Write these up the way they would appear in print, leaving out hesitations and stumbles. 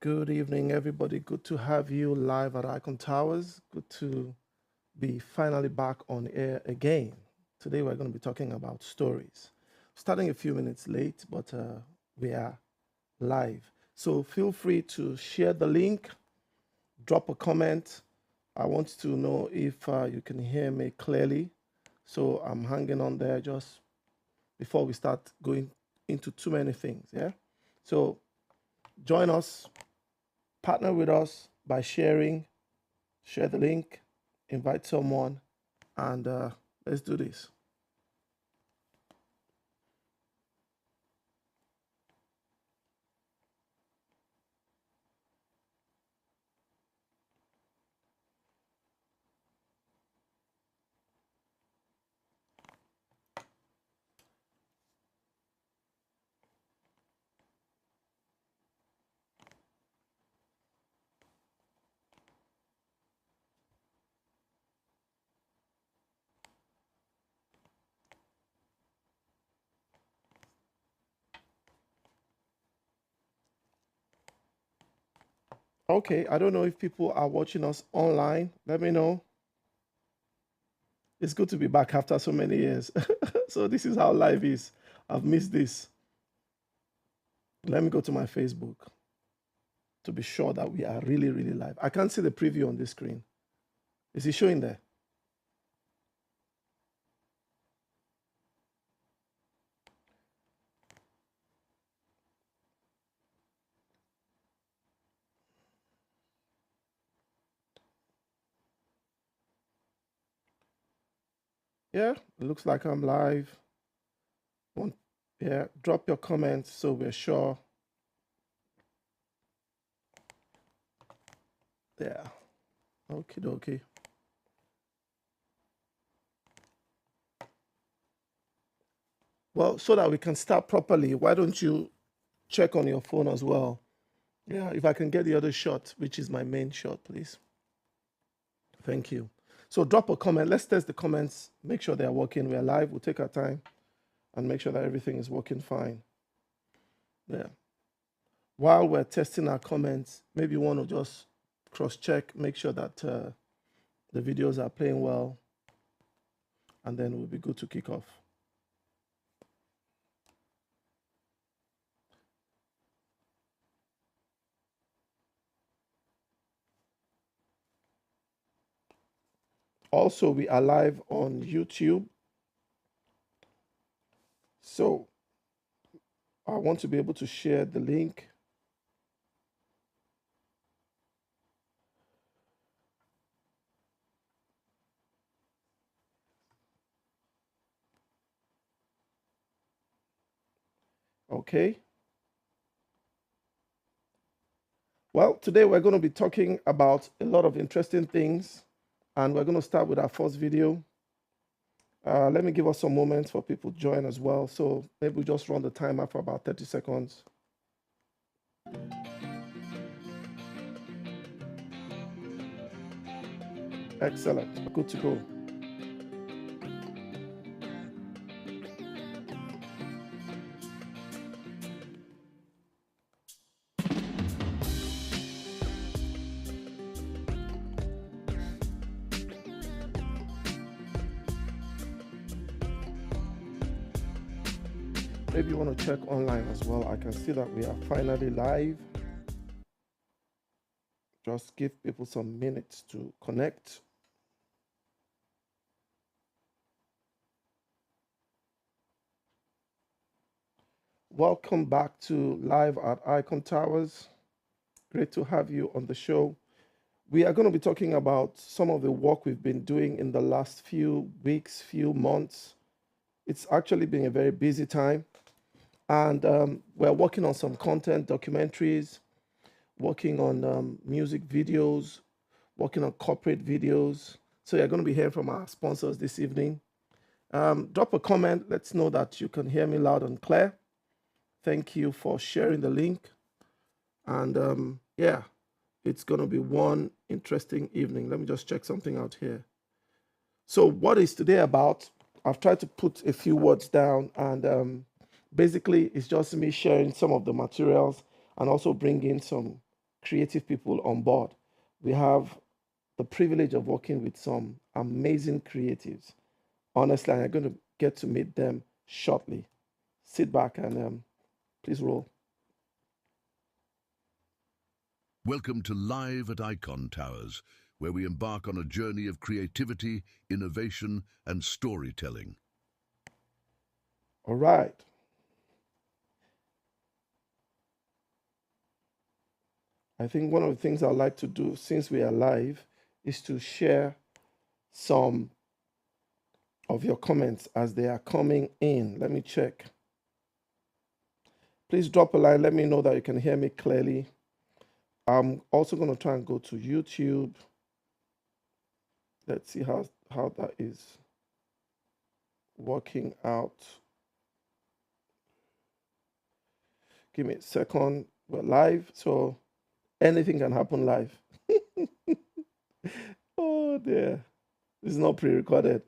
Good evening, everybody. Good to have you live at Icontowers. Good to be finally back on air again. Today, we're going to be talking about stories. Starting a few minutes late, but we are live. So feel free to share the link, drop a comment. I want to know if you can hear me clearly. So I'm hanging on there just before we start going into too many things. Yeah. So join us, partner with us by sharing, share the link, invite someone, and let's do this. Okay, I don't know if people are watching us online. Let me know. It's good to be back after so many years. So this is how live is. I've missed this. Let me go to my Facebook to be sure that we are really, really live. I can't see the preview on this screen. Is it showing there? Yeah, it looks like I'm live. One, yeah, drop your comments so we're sure. Yeah. Okay, okay. Well, so that we can start properly, why don't you check on your phone as well? Yeah, if I can get the other shot, which is my main shot, please. Thank you. So drop a comment. Let's test the comments. Make sure they're working. We're live. We'll take our time and make sure that everything is working fine. Yeah. While we're testing our comments, maybe you want to just cross-check, make sure that the videos are playing well, and then we'll be good to kick off. Also, we are live on YouTube. So I want to be able to share the link. Okay. Well, today we're going to be talking about a lot of interesting things, and we're going to start with our first video. Let me give us some moments for people to join as well. So maybe we just run the timer for about 30 seconds. Excellent. Good to go. Maybe you want to check online as well. I can see that we are finally live. Just give people some minutes to connect. Welcome back to Live at Icontowers. Great to have you on the show. We are going to be talking about some of the work we've been doing in the last few weeks, few months. It's actually been a very busy time. And we're working on some content, documentaries, working on music videos, working on corporate videos. So you're going to be hearing from our sponsors this evening. Drop a comment. Let's know that you can hear me loud and clear. Thank you for sharing the link. And yeah, it's going to be one interesting evening. Let me just check something out here. So what is today about? I've tried to put a few words down, and basically it's just me sharing some of the materials and also bringing some creative people on board. We have the privilege of working with some amazing creatives. Honestly, I'm going to get to meet them shortly. Sit back and please roll. Welcome to Live at Icontowers, where we embark on a journey of creativity, innovation, and storytelling. All right. I think one of the things I'd like to do since we are live is to share some of your comments as they are coming in. Let me check. Please drop a line. Let me know that you can hear me clearly. I'm also going to try and go to YouTube. Let's see how that is working out. Give me a second. We're live, so anything can happen live. Oh dear. This is not pre-recorded.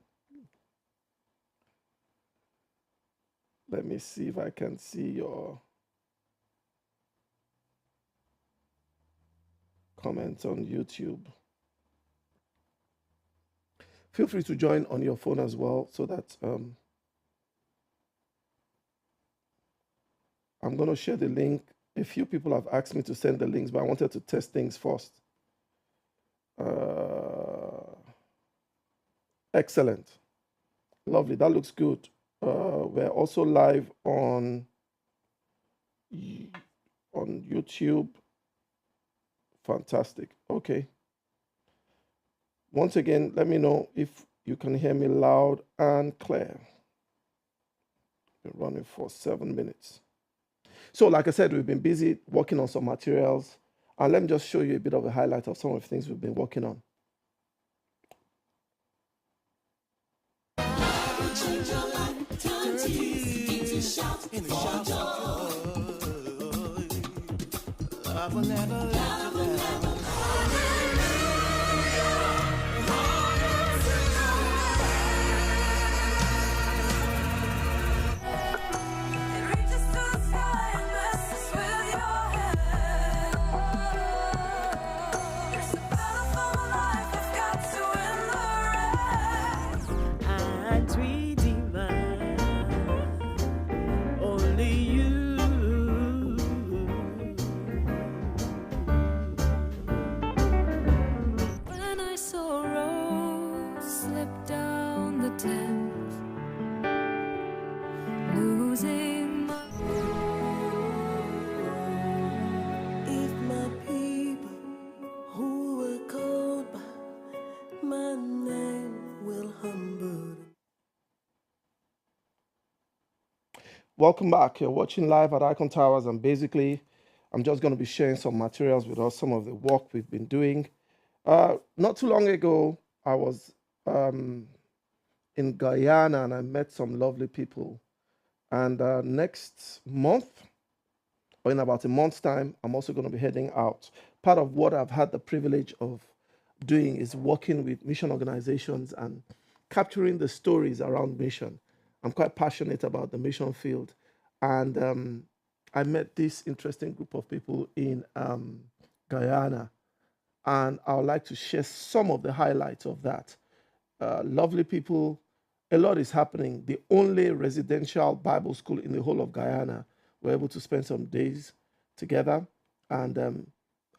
Let me see if I can see your comments on YouTube. Feel free to join on your phone as well so that I'm going to share the link. A few people have asked me to send the links, but I wanted to test things first. Excellent. Lovely. That looks good. We're also live on YouTube. Fantastic. Okay. Once again, let me know if you can hear me loud and clear. We're running for 7 minutes. So like I said, we've been busy working on some materials. And let me just show you a bit of a highlight of some of the things we've been working on. Welcome back. You're watching live at Icontowers, and basically, I'm just going to be sharing some materials with us, some of the work we've been doing. Not too long ago, I was in Guyana and I met some lovely people. And next month, or in about a month's time, I'm also going to be heading out. Part of what I've had the privilege of doing is working with mission organizations and capturing the stories around mission. I'm quite passionate about the mission field. And I met this interesting group of people in Guyana. And I would like to share some of the highlights of that. Lovely people, a lot is happening. The only residential Bible school in the whole of Guyana. We're able to spend some days together. And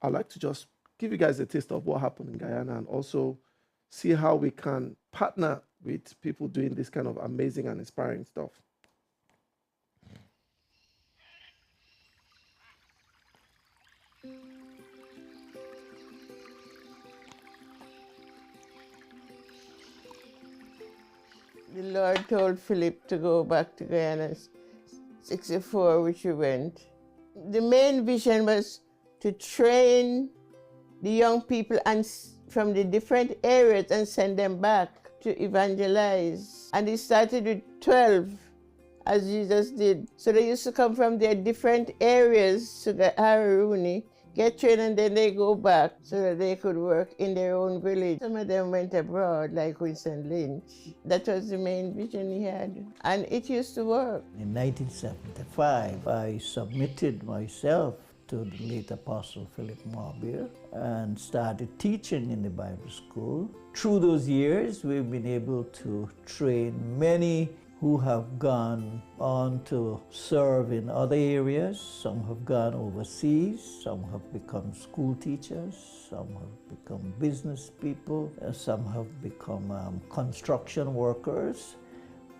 I'd like to just give you guys a taste of what happened in Guyana and also see how we can partner with people doing this kind of amazing and inspiring stuff. The Lord told Philip to go back to Guyana 64, which he went. The main vision was to train the young people and from the different areas and send them back to evangelize. And he started with 12, as Jesus did. So they used to come from their different areas to the Haruni, get trained, and then they go back so that they could work in their own village. Some of them went abroad, like Winston Lynch. That was the main vision he had. And it used to work. In 1975, I submitted myself to the late Apostle Philip Marbier and started teaching in the Bible school. Through those years, we've been able to train many who have gone on to serve in other areas. Some have gone overseas, some have become school teachers, some have become business people, some have become construction workers.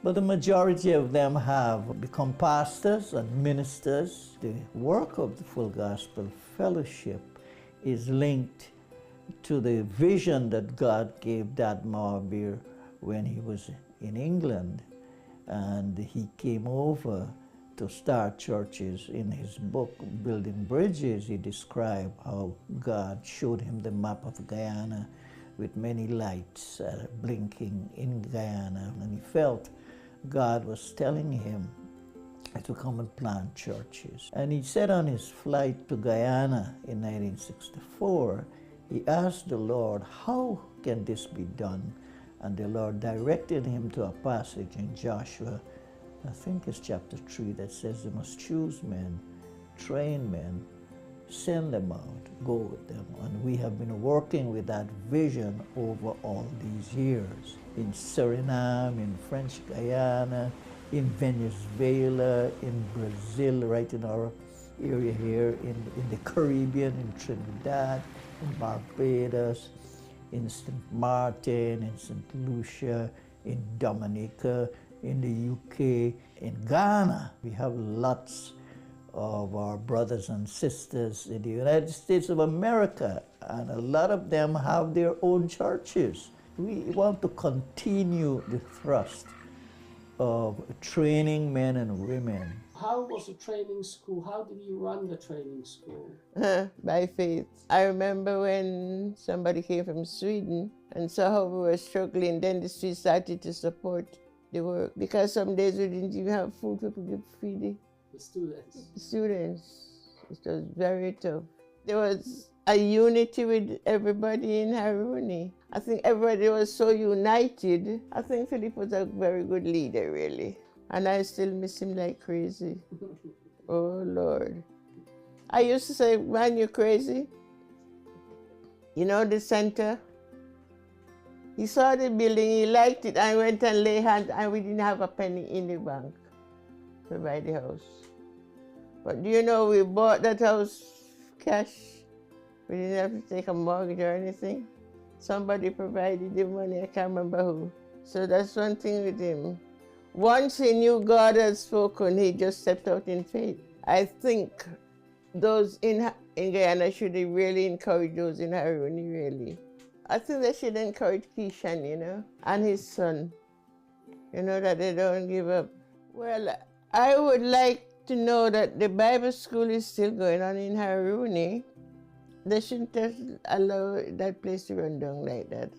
But the majority of them have become pastors and ministers. The work of the Full Gospel Fellowship is linked to the vision that God gave Dad Marbier when he was in England. And he came over to start churches. In his book, Building Bridges, he described how God showed him the map of Guyana with many lights blinking in Guyana. And he felt God was telling him to come and plant churches. And he said on his flight to Guyana in 1964, he asked the Lord, how can this be done? And the Lord directed him to a passage in Joshua, I think it's chapter 3, that says, you must choose men, train men, send them out, go with them. And we have been working with that vision over all these years. In Suriname, in French Guyana, in Venezuela, in Brazil, right in our area here, in the Caribbean, in Trinidad, in Barbados, in St. Martin, in St. Lucia, in Dominica, in the UK, in Ghana. We have lots of our brothers and sisters in the United States of America, and a lot of them have their own churches. We want to continue the thrust of training men and women. How was the training school? How did you run the training school? By faith. I remember when somebody came from Sweden and saw how we were struggling, then the Swedes started to support the work. Because some days we didn't even have food to feed The students. the students. It was very tough. There was a unity with everybody in Haruni. I think everybody was so united. I think Philip was a very good leader, really. And I still miss him like crazy. Oh, Lord. I used to say, man, you're crazy. You know the center? He saw the building, he liked it, and went and lay hands, and we didn't have a penny in the bank to buy the house. But do you know, we bought that house cash. We didn't have to take a mortgage or anything. Somebody provided the money, I can't remember who. So that's one thing with him. Once he knew God had spoken, he just stepped out in faith. I think those in Guyana should really encourage those in Haruni, really. I think they should encourage Keishan, you know, and his son, you know, that they don't give up. Well, I would like to know that the Bible school is still going on in Haruni. They shouldn't just allow that place to run down like that.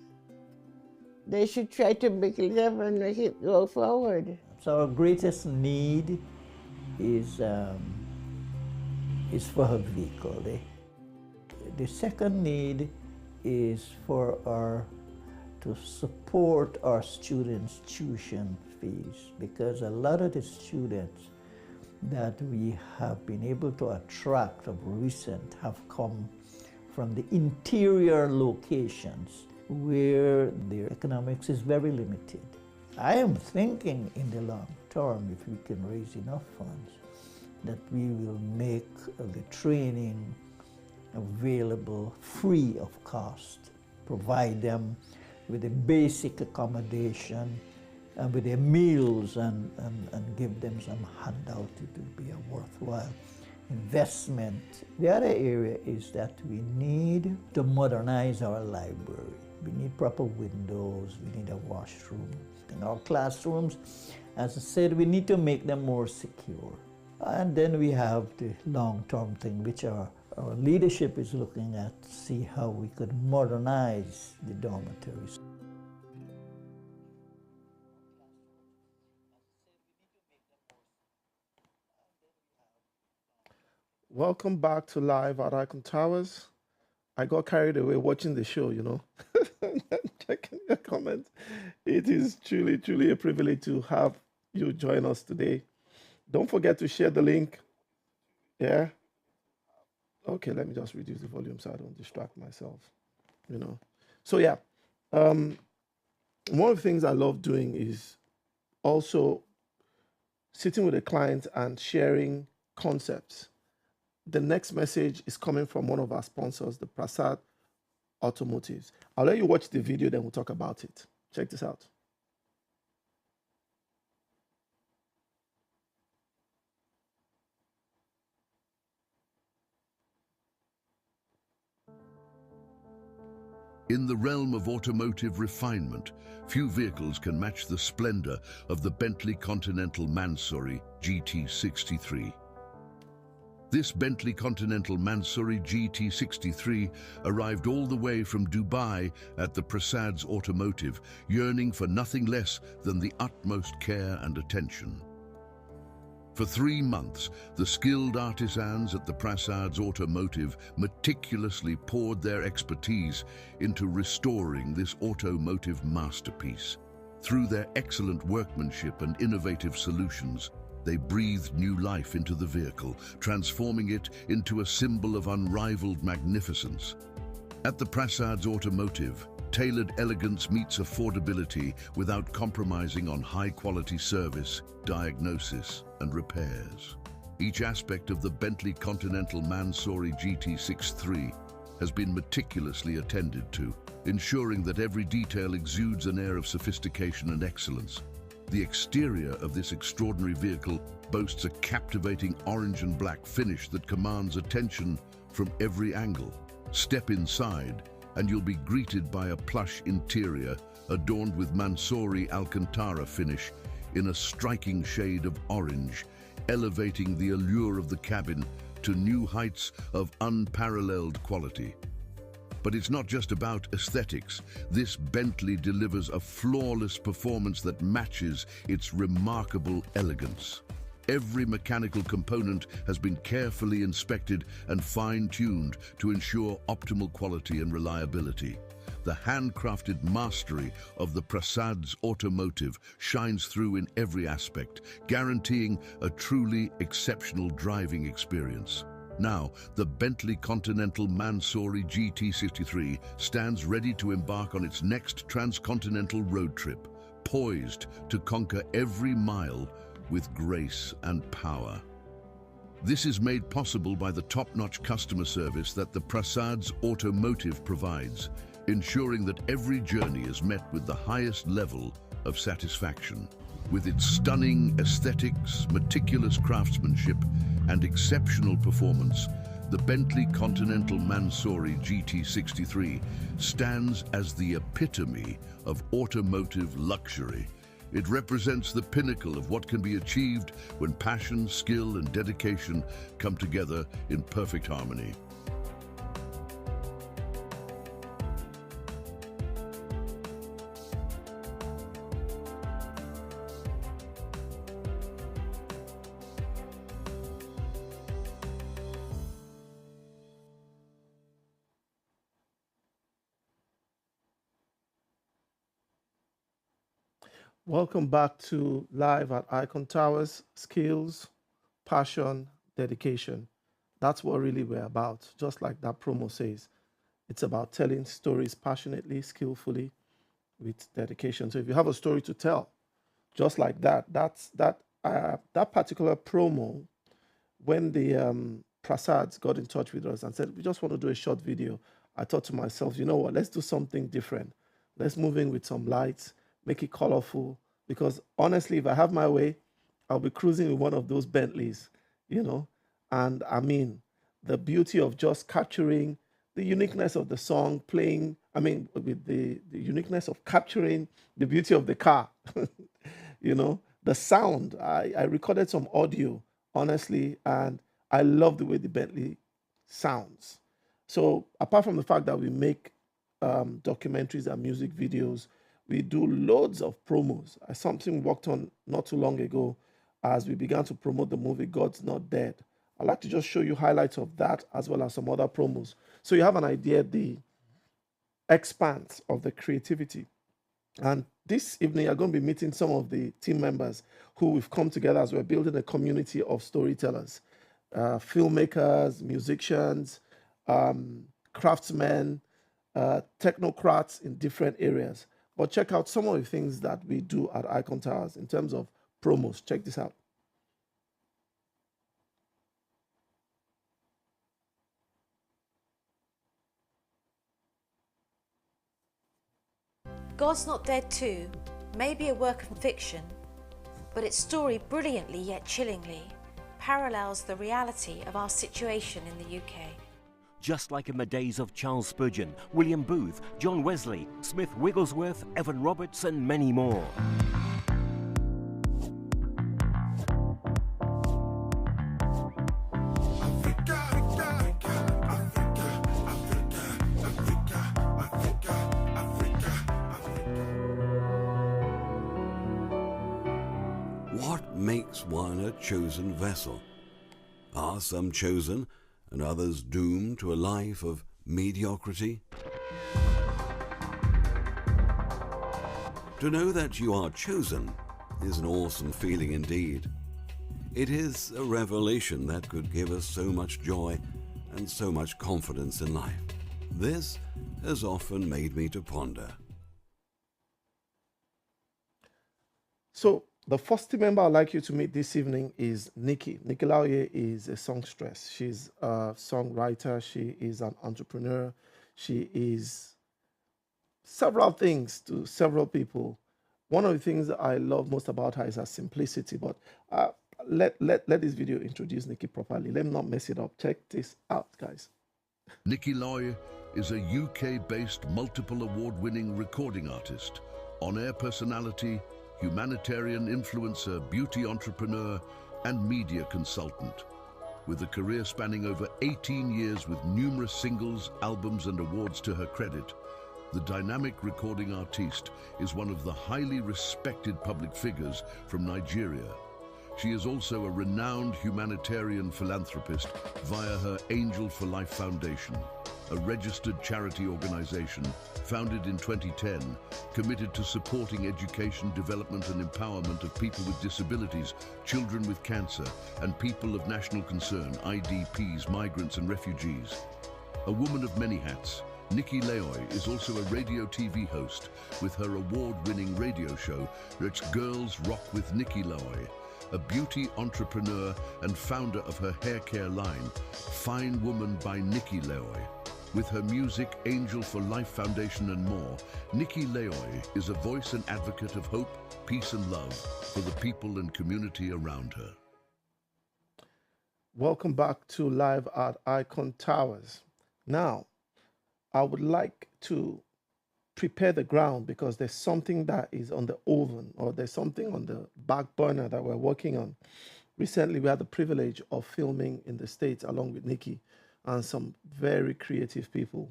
They should try to make it up and make it go forward. So our greatest need is for a vehicle. The second need is to support our students' tuition fees, because a lot of the students that we have been able to attract of recent have come from the interior locations where their economics is very limited. I am thinking in the long term, if we can raise enough funds, that we will make the training available free of cost, provide them with a basic accommodation and with their meals and give them some handout. It will be a worthwhile investment. The other area is that we need to modernize our library. We need proper windows, we need a washroom. In our classrooms, as I said, we need to make them more secure. And then we have the long-term thing, which our leadership is looking at, to see how we could modernize the dormitories. Welcome back to Live at Icontowers. I got carried away watching the show, you know. Checking your comments. It is truly, truly a privilege to have you join us today. Don't forget to share the link. Yeah. Okay, let me just reduce the volume so I don't distract myself. So yeah, um, one of the things I love doing is also sitting with a client and sharing concepts. The next message is coming from one of our sponsors, the Prasad Automotives. I'll let you watch the video, then we'll talk about it. Check this out. In the realm of automotive refinement, few vehicles can match the splendor of the Bentley Continental Mansory GT63. This Bentley Continental Mansory GT63 arrived all the way from Dubai at the Prasad's Automotive, yearning for nothing less than the utmost care and attention. For 3 months, the skilled artisans at the Prasad's Automotive meticulously poured their expertise into restoring this automotive masterpiece. Through their excellent workmanship and innovative solutions, they breathed new life into the vehicle, transforming it into a symbol of unrivaled magnificence. At the Prasad's Automotive, tailored elegance meets affordability without compromising on high-quality service, diagnosis, and repairs. Each aspect of the Bentley Continental Mansory GT63 has been meticulously attended to, ensuring that every detail exudes an air of sophistication and excellence. The exterior of this extraordinary vehicle boasts a captivating orange and black finish that commands attention from every angle. Step inside, and you'll be greeted by a plush interior adorned with Mansory Alcantara finish in a striking shade of orange, elevating the allure of the cabin to new heights of unparalleled quality. But it's not just about aesthetics. This Bentley delivers a flawless performance that matches its remarkable elegance. Every mechanical component has been carefully inspected and fine-tuned to ensure optimal quality and reliability. The handcrafted mastery of the Prasad's Automotive shines through in every aspect, guaranteeing a truly exceptional driving experience. Now, the Bentley Continental Mansory GT63 stands ready to embark on its next transcontinental road trip, poised to conquer every mile with grace and power. This is made possible by the top-notch customer service that the Prasad's Automotive provides, ensuring that every journey is met with the highest level of satisfaction. With its stunning aesthetics, meticulous craftsmanship, and exceptional performance, the Bentley Continental Mansory GT63 stands as the epitome of automotive luxury. It represents the pinnacle of what can be achieved when passion, skill, and dedication come together in perfect harmony. Welcome back to Live at Icontowers. Skills, passion, dedication. That's what really we're about. Just like that promo says, it's about telling stories passionately, skillfully, with dedication. So if you have a story to tell, just like that, that particular promo, when the Prasads got in touch with us and said, we just want to do a short video, I thought to myself, you know what, let's do something different. Let's move in with some lights, make it colorful, because honestly, if I have my way, I'll be cruising with one of those Bentleys, and I mean, the beauty of just capturing the uniqueness of the song, playing, with the uniqueness of capturing the beauty of the car, the sound. I recorded some audio, honestly, and I love the way the Bentley sounds. So apart from the fact that we make documentaries and music videos, we do loads of promos. Something we worked on not too long ago as we began to promote the movie God's Not Dead. I'd like to just show you highlights of that as well as some other promos. So you have an idea the expanse of the creativity. And this evening, you're going to be meeting some of the team members who we've come together as we're building a community of storytellers, filmmakers, musicians, craftsmen, technocrats in different areas. But check out some of the things that we do at Icontowers in terms of promos. Check this out. God's Not Dead 2 may be a work of fiction, but its story brilliantly yet chillingly parallels the reality of our situation in the UK. Just like in the days of Charles Spurgeon, William Booth, John Wesley, Smith Wigglesworth, Evan Roberts and many more. What makes one a chosen vessel? Are some chosen and others doomed to a life of mediocrity? To know that you are chosen is an awesome feeling indeed. It is a revelation that could give us so much joy and so much confidence in life. This has often made me to ponder. So the first team member I'd like you to meet this evening is Nikki. Nikki Lauye is a songstress. She's a songwriter. She is an entrepreneur. She is several things to several people. One of the things that I love most about her is her simplicity. But let this video introduce Nikki properly. Let me not mess it up. Check this out, guys. Nikki Lauye is a UK-based multiple award-winning recording artist, on-air personality, humanitarian influencer, beauty entrepreneur, and media consultant. With a career spanning over 18 years with numerous singles, albums, and awards to her credit, the dynamic recording artiste is one of the highly respected public figures from Nigeria. She is also a renowned humanitarian philanthropist via her Angel for Life Foundation, a registered charity organization founded in 2010, committed to supporting education, development and empowerment of people with disabilities, children with cancer, and people of national concern, IDPs, migrants and refugees. A woman of many hats, Nikki Lauye is also a radio TV host with her award-winning radio show, Let's Girls Rock with Nikki Lauye, a beauty entrepreneur and founder of her hair care line, Fine Woman by Nikki Lauye. With her music, Angel for Life Foundation and more, Nikki Lauye is a voice and advocate of hope, peace and love for the people and community around her. Welcome back to Live at Icontowers. Now, I would like to prepare the ground because there's something that is on the oven or there's something on the back burner that we're working on. Recently, we had the privilege of filming in the States along with Nikki and some very creative people,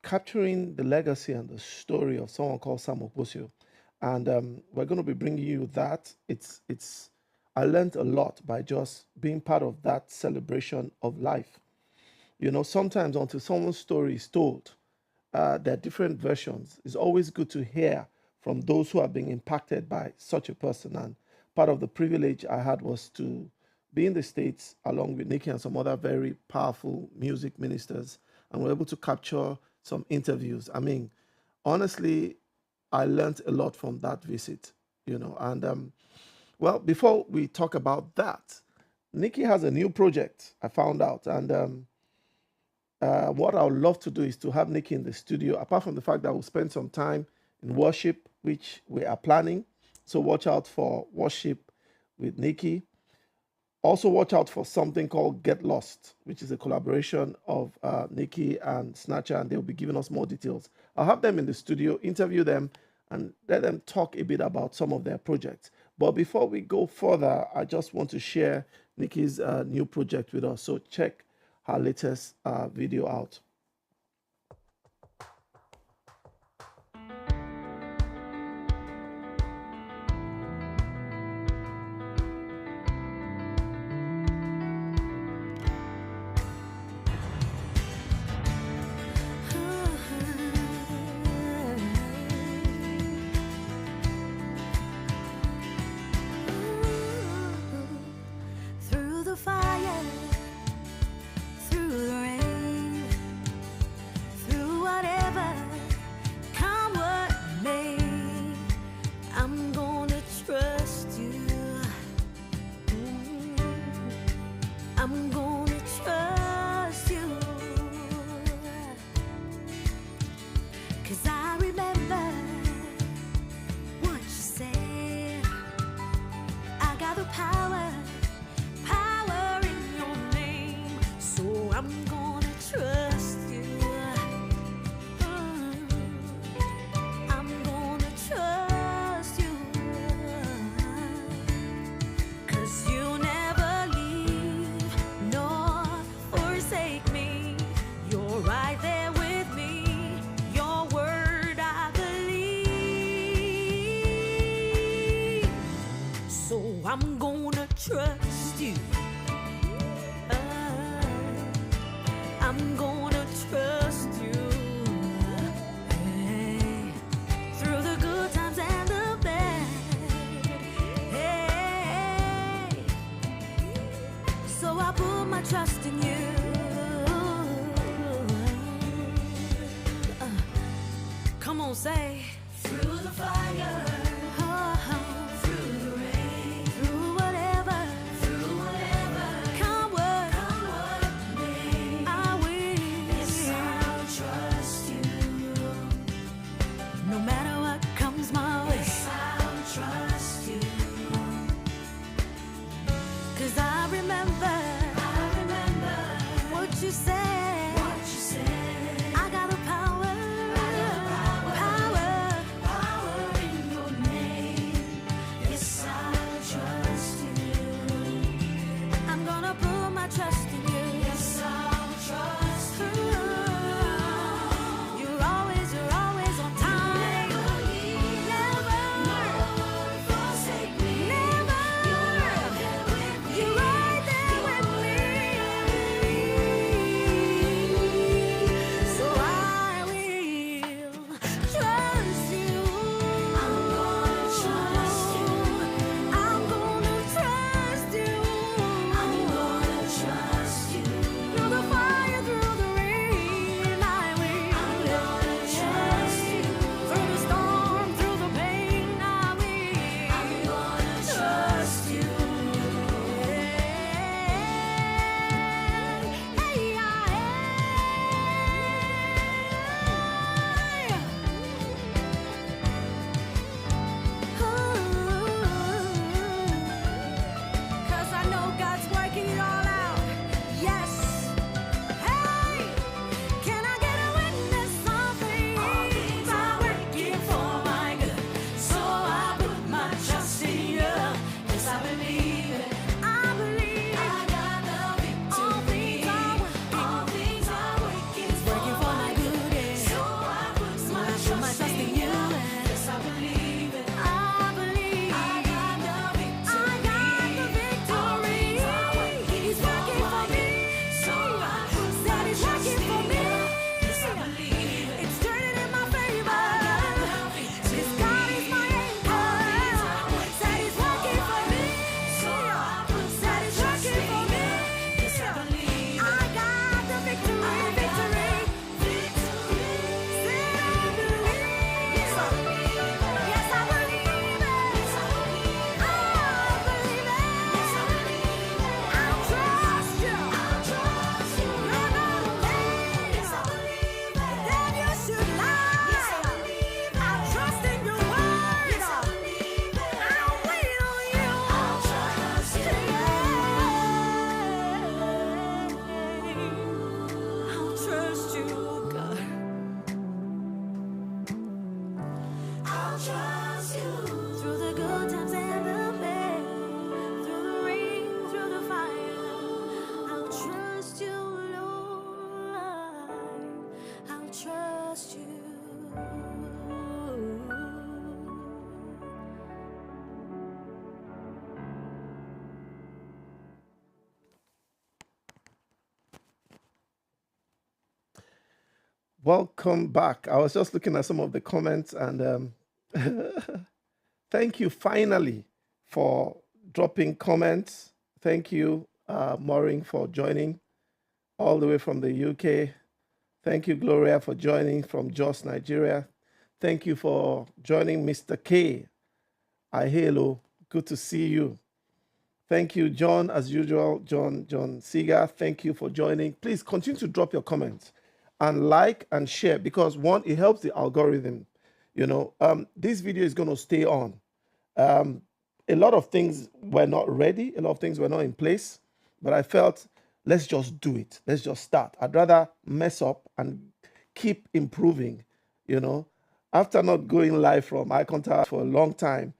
capturing the legacy and the story of someone called Sam Okposio. And we're going to be bringing you that. I learned a lot by just being part of that celebration of life. You know, sometimes until someone's story is told, there are different versions. It's always good to hear from those who are being impacted by such a person. And part of the privilege I had was to be in the States along with Nikki and some other very powerful music ministers, and we're able to capture some interviews. I mean, honestly, I learned a lot from that visit, you know. And well, before we talk about that, Nikki has a new project, I found out. And what I would love to do is to have Nikki in the studio, apart from the fact that we'll spend some time in worship, which we are planning. So watch out for worship with Nikki. Also watch out for something called Get Lost, which is a collaboration of Nikki and Snatcher, and they'll be giving us more details. I'll have them in the studio, interview them, and let them talk a bit about some of their projects. But before we go further, I just want to share Nikki's new project with us. So check her latest video out. Through the fire, through the rain, I'm gonna trust you. 'Cause I remember what you said. I got the power in your name. So I'm gonna trust you. I'm gonna trust you. 'Cause you never leave nor forsake me. You're right there with me. Your word I believe. So I'm gonna trust you. I'm gonna trust you. Hey, through the good times and the bad. Hey, so I put my trust in you. Come on, say. Through the fire. Through the rain. Through whatever. Come what may. I will. Yes, I'll trust you. No matter what comes my way. Yes, I'll trust you. 'Cause I remember what you said. I got the power in your name. Yes, I'll trust you. I'm gonna put my trust in you. Yes, I'll trust you. You're always on time. Never forsake me. Never. You're right there with me. So I will trust you. I'm gonna trust you. I'm gonna trust you. I'm gonna trust you. Through the fire, through the rain, I will. I'm gonna trust you. Through the storm, through the pain, I will. I'm gonna trust you. Cause I know God's working it all out. Yes. Hey, can I get a witness? All things are working for my good. So I put my trust in you. Yes, I believe it. I believe I got the victory. All things are working for my good. Yeah. So I put my trust in you. Yes, I believe it. I believe I got the victory. He's working for me. So I said he's working for me. Yes, I believe it. It's turning in my favor. This God is my anchor. Said he's working for me. Said he's working for me. Yes, I believe it. I got the victory. Said I believe. Yes, I believe it. Yes, I believe it. I believe it. Yes, I believe it. I'll trust you. You're not a man. Yes, I believe it. Then you should lie. Yes, I believe it. I'll trust in your word. Yes, I believe it. I'll wait on you. I'll trust you. I'll trust you, God. I'll trust you. Through the good times and the bad. Through the rain, through the fire. I'll trust you, Lord. I'll trust you. Welcome back. I was just looking at some of the comments and thank you finally for dropping comments. Thank you, Maureen, for joining all the way from the UK. Thank you, Gloria, for joining from Jos, Nigeria. Thank you for joining, Mr. K. Hello, good to see you. Thank you, John, as usual. John Seeger, thank you for joining. Please continue to drop your comments and like and share, because one, it helps the algorithm. This video is going to stay on. A lot of things were not ready, a lot of things were not in place, but I felt let's just do it. Let's just start. I'd rather mess up and keep improving. After not going live from Icontowers for a long time,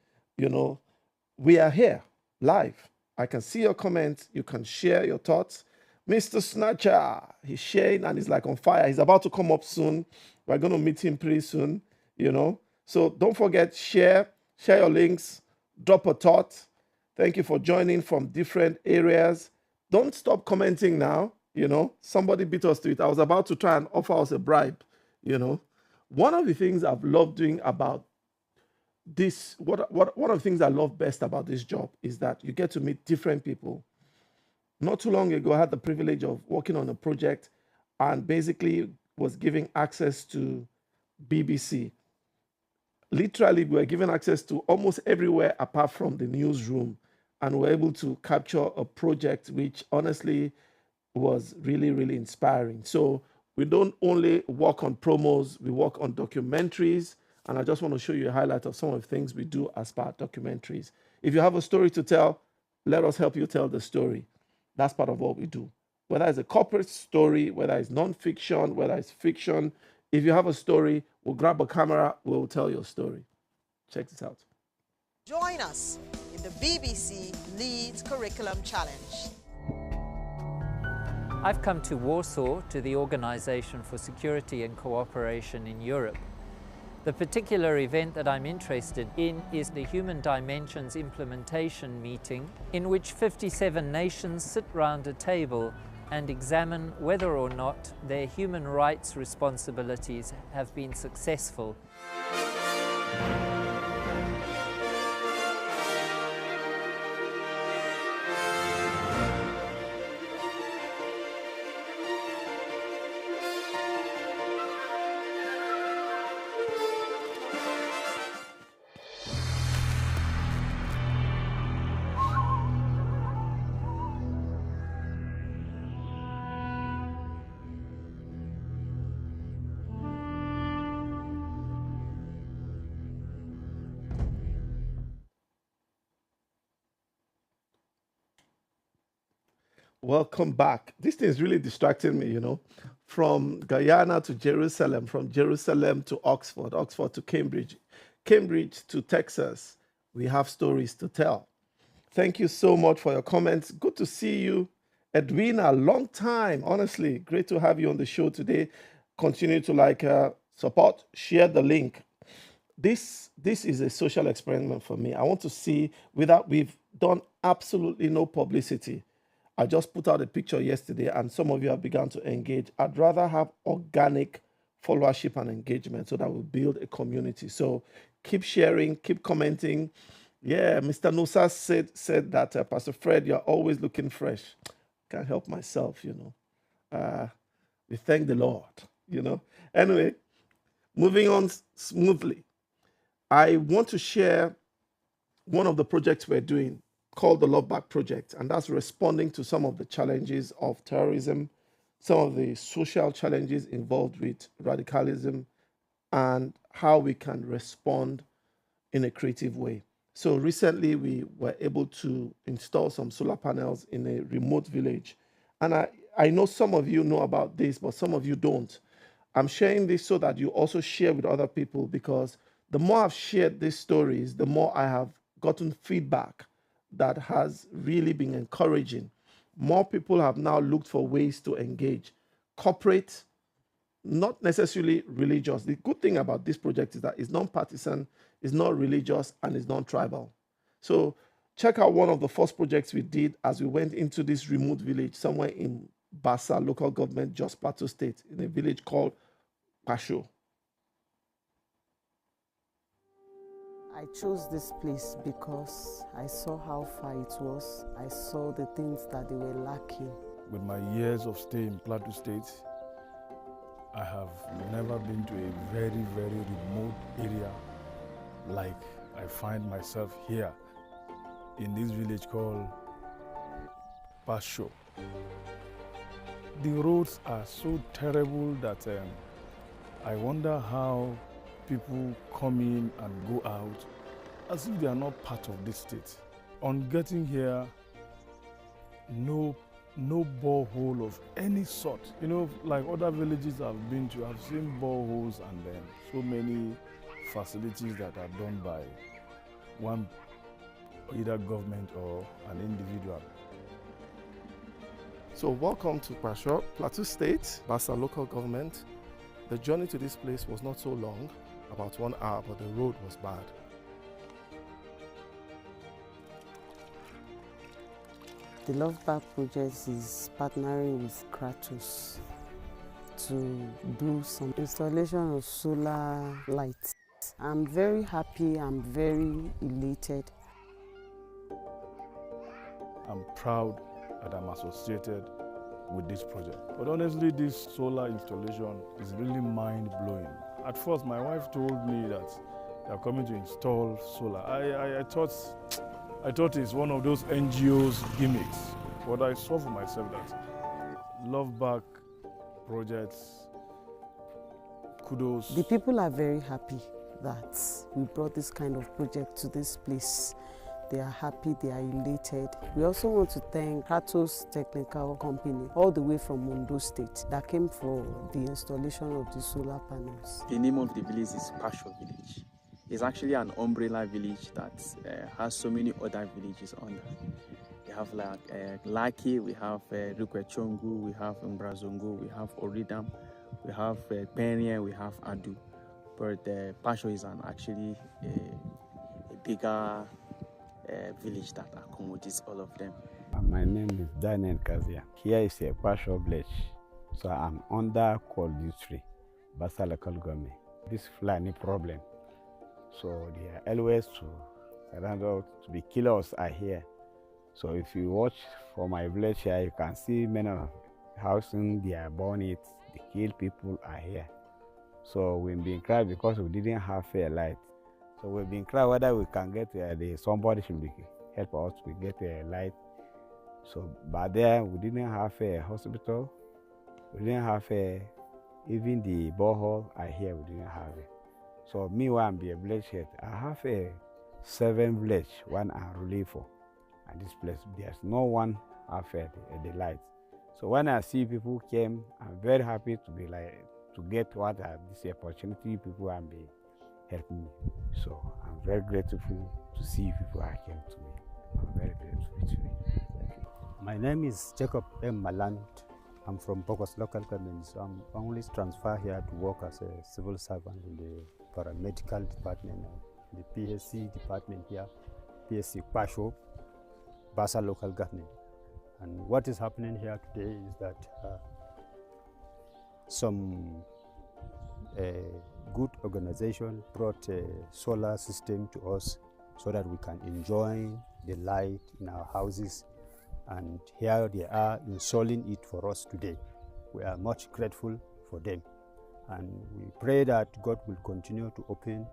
we are here live. I can see your comments. You can share your thoughts. Mr. Snatcher, he's sharing and he's like on fire. He's about to come up soon. We're going to meet him pretty soon, So don't forget, share your links, drop a thought. Thank you for joining from different areas. Don't stop commenting now. Somebody beat us to it. I was about to try and offer us a bribe. One of the things I've loved doing about this, one of the things I love best about this job is that you get to meet different people. Not too long ago, I had the privilege of working on a project and basically was giving access to BBC. Literally, we were given access to almost everywhere apart from the newsroom, and were able to capture a project which honestly was really, really inspiring. So we don't only work on promos, we work on documentaries, and I just want to show you a highlight of some of the things we do as part of documentaries. If you have a story to tell, let us help you tell the story. That's part of what we do. Whether it's a corporate story, whether it's non-fiction, whether it's fiction, if you have a story, we'll grab a camera, we'll tell your story. Check this out. Join us in the BBC Leeds Curriculum Challenge. I've come to Warsaw, to the Organisation for Security and Cooperation in Europe. The particular event that I'm interested in is the Human Dimensions Implementation Meeting, in which 57 nations sit round a table and examine whether or not their human rights responsibilities have been successful. Welcome back. This thing is really distracting me, From Guyana to Jerusalem, from Jerusalem to Oxford, Oxford to Cambridge, Cambridge to Texas. We have stories to tell. Thank you so much for your comments. Good to see you. Edwina, long time. Honestly, great to have you on the show today. Continue to support, share the link. This is a social experiment for me. I want to see, we've done absolutely no publicity. I just put out a picture yesterday and some of you have begun to engage. I'd rather have organic followership and engagement so that we build a community. So keep sharing, keep commenting. Yeah, Mr. Nusa said that, Pastor Fred, you're always looking fresh. Can't help myself, We thank the Lord, Anyway, moving on smoothly. I want to share one of the projects we're doing called the Love Back Project, and that's responding to some of the challenges of terrorism, some of the social challenges involved with radicalism, and how we can respond in a creative way. So recently we were able to install some solar panels in a remote village. And I know some of you know about this, but some of you don't. I'm sharing this so that you also share with other people, because the more I've shared these stories, the more I have gotten feedback that has really been encouraging. More people have now looked for ways to engage. Corporate, not necessarily religious. The good thing about this project is that it's non-partisan, it's not religious, and it's non-tribal. So check out one of the first projects we did as we went into this remote village somewhere in Basa local government, Jos Plateau State, in a village called Pasho. I chose this place because I saw how far it was. I saw the things that they were lacking. With my years of stay in Plateau State, I have never been to a very, very remote area like I find myself here in this village called Pasho. The roads are so terrible that I wonder how people come in and go out as if they are not part of this state. On getting here, no borehole of any sort. You know, like other villages I've been to, I've seen boreholes and so many facilities that are done by one, either government or an individual. So welcome to Pasho, Plateau State, Bassa local government. The journey to this place was not so long, about 1 hour, but the road was bad. The Love Back project is partnering with Kratos to do some installation of solar lights. I'm very happy, I'm very elated. I'm proud that I'm associated with this project. But honestly, this solar installation is really mind-blowing. At first, my wife told me that they're coming to install solar. I thought it's one of those NGOs gimmicks. But I saw for myself that Love Back projects, kudos. The people are very happy that we brought this kind of project to this place. They are happy, they are elated. We also want to thank Kratos Technical Company, all the way from Ondo State, that came for the installation of the solar panels. The name of the village is Pasho Village. It's actually an umbrella village that has so many other villages under. We have like Laki, we have Rukwechongu, we have Mbrazongo, we have Oridam, we have Penya, we have Adu. But Pasho is actually a bigger village that accommodates all of them. My name is Daniel Kazia. Here is a Pasho village. So I'm under Koldustri, Bassa local government. This Fulani problem. So they are always around to be killers are here. So if you watch for my village here, you can see many housing, they are born it, they kill people are here. So we've been crying because we didn't have fair light. So we've been crying whether we can get somebody should help us to get a light. So but there we didn't have a hospital, we didn't have even the borehole are here, we didn't have it. So me when be a village head, I have 7 village, one I'm ruling for. And this place, there's no one have the light. So when I see people came, I'm very happy to get what this opportunity people have been helping me. So I'm very grateful to see people who came to me. I'm very grateful to you. My name is Jacob M. Maland. I'm from Bokos local government. So I'm only transferred here to work as a civil servant in the paramedical department, the PSC department here, PSC Pasho, Bassa local government. And what is happening here today is that some good organization brought a solar system to us so that we can enjoy the light in our houses. And here they are installing it for us today. We are much grateful for them. And we pray that God will continue to open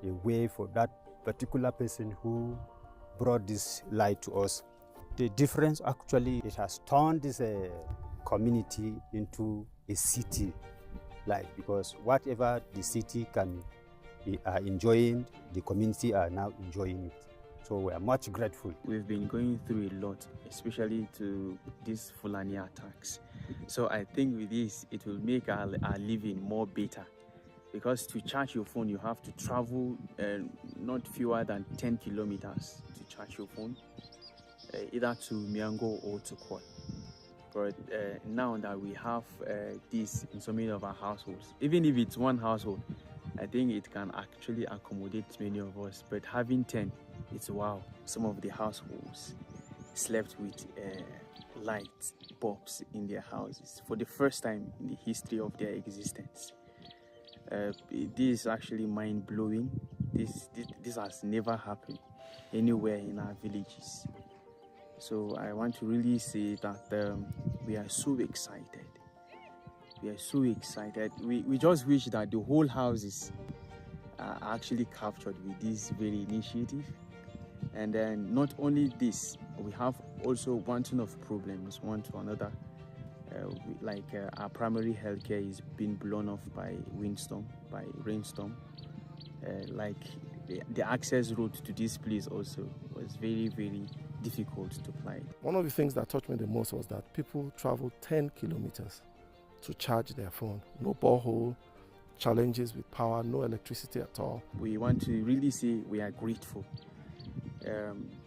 a way for that particular person who brought this light to us. The difference actually, it has turned this community into a city life, because whatever the city can enjoying, the community are now enjoying it. So we are much grateful. We've been going through a lot, especially to these Fulani attacks. So I think with this, it will make our living more better. Because to charge your phone, you have to travel not fewer than 10 kilometers to charge your phone, either to Miango or to Kwal. But now that we have this in so many of our households, even if it's one household, I think it can actually accommodate many of us. But having 10, it's wow. Some of the households slept with light bulbs in their houses for the first time in the history of their existence. This is actually mind-blowing. This has never happened anywhere in our villages. So I want to really say that we are so excited. We are so excited. We just wish that the whole houses are actually captured with this very initiative. And then not only this, we have also wanting of problems one to another. Our primary healthcare is being blown off by windstorm, by rainstorm. The access road to this place also was very, very difficult to find. One of the things that touched me the most was that people travel 10 kilometers to charge their phone. No borehole, challenges with power, no electricity at all. We want to really say we are grateful.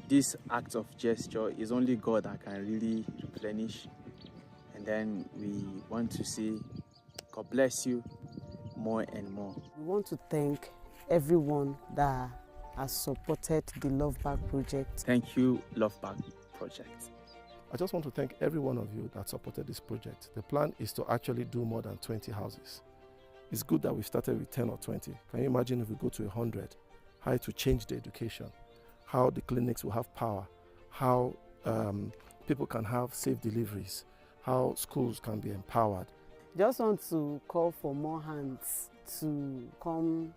This act of gesture is only God that can really replenish. And then we want to say, God bless you more and more. We want to thank everyone that has supported the Love Back project. Thank you, Love Back project. I just want to thank every one of you that supported this project. The plan is to actually do more than 20 houses. It's good that we started with 10 or 20. Can you imagine if we go to 100? How it will change the education, how the clinics will have power, how people can have safe deliveries, how schools can be empowered. Just want to call for more hands to come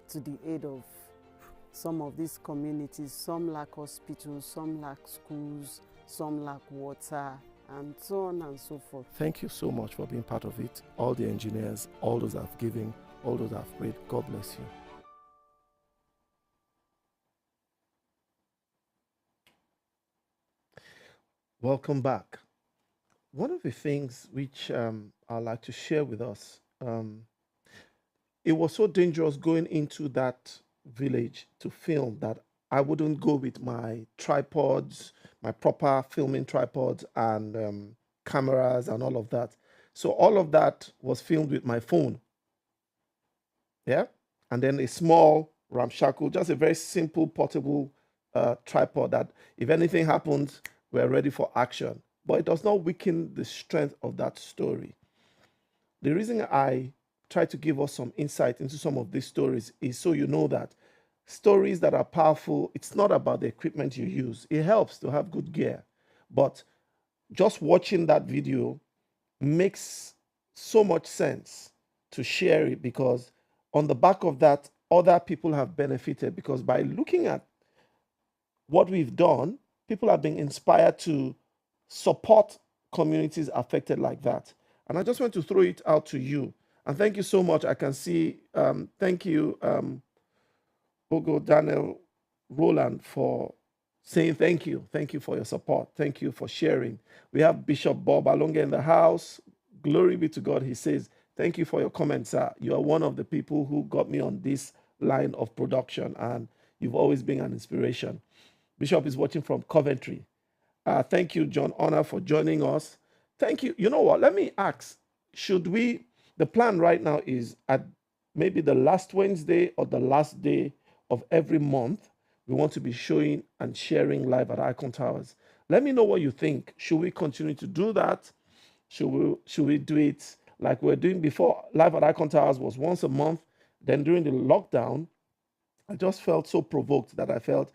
to the aid of some of these communities. Some lack hospitals, some lack schools, some lack water, and so on and so forth. Thank you so much for being part of it. All the engineers, all those that have given, all those that have prayed. God bless you. Welcome back. One of the things which I'd like to share with us, it was so dangerous going into that village to film that I wouldn't go with my tripods, my proper filming tripods and cameras and all of that. So all of that was filmed with my phone. Yeah. And then a small ramshackle, just a very simple portable tripod that if anything happens, we're ready for action. But it does not weaken the strength of that story. The reason I try to give us some insight into some of these stories is so you know that stories that are powerful, it's not about the equipment you use. It helps to have good gear. But just watching that video makes so much sense to share it, because on the back of that, other people have benefited, because by looking at what we've done, people have been inspired to support communities affected like that. And I just want to throw it out to you. And thank you so much. I can see, thank you, Ogo Daniel Roland, for saying thank you. Thank you for your support. Thank you for sharing. We have Bishop Bob Alonga in the house. Glory be to God. He says, thank you for your comments, sir. You are one of the people who got me on this line of production, and you've always been an inspiration. Bishop is watching from Coventry. Thank you, John Honor, for joining us. Thank you. You know what? Let me ask, should we, the plan right now is at maybe the last Wednesday or the last day of every month, we want to be showing and sharing live at Icontowers. Let me know what you think. Should we continue to do that? Should we do it like we're doing before? Live at Icontowers was once a month. Then during the lockdown, I just felt so provoked that I felt,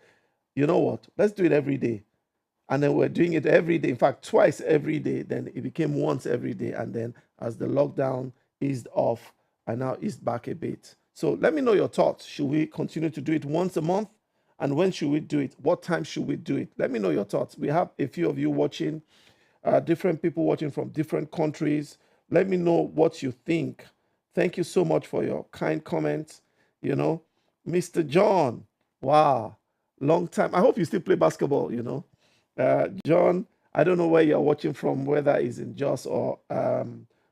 you know what, let's do it every day. And then we're doing it every day. In fact, twice every day. Then it became once every day. And then as the lockdown eased off, I now eased back a bit. So let me know your thoughts. Should we continue to do it once a month? And when should we do it? What time should we do it? Let me know your thoughts. We have a few of you watching, different people watching from different countries. Let me know what you think. Thank you so much for your kind comments. You know, Mr. John, wow, long time. I hope you still play basketball, you know. John, I don't know where you're watching from, whether it's in Jos or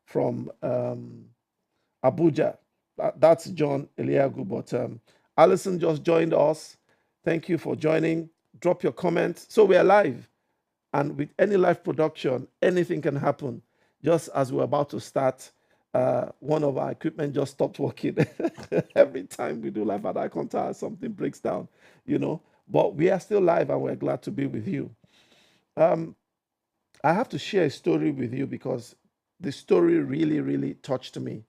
from Abuja. That's John Eliagu. But Alison just joined us. Thank you for joining. Drop your comments. So we are live. And with any live production, anything can happen. Just as we're about to start, one of our equipment just stopped working. Every time we do live at Icontowers, something breaks down, you know. But we are still live and we're glad to be with you. I have to share a story with you because the story really, really touched me.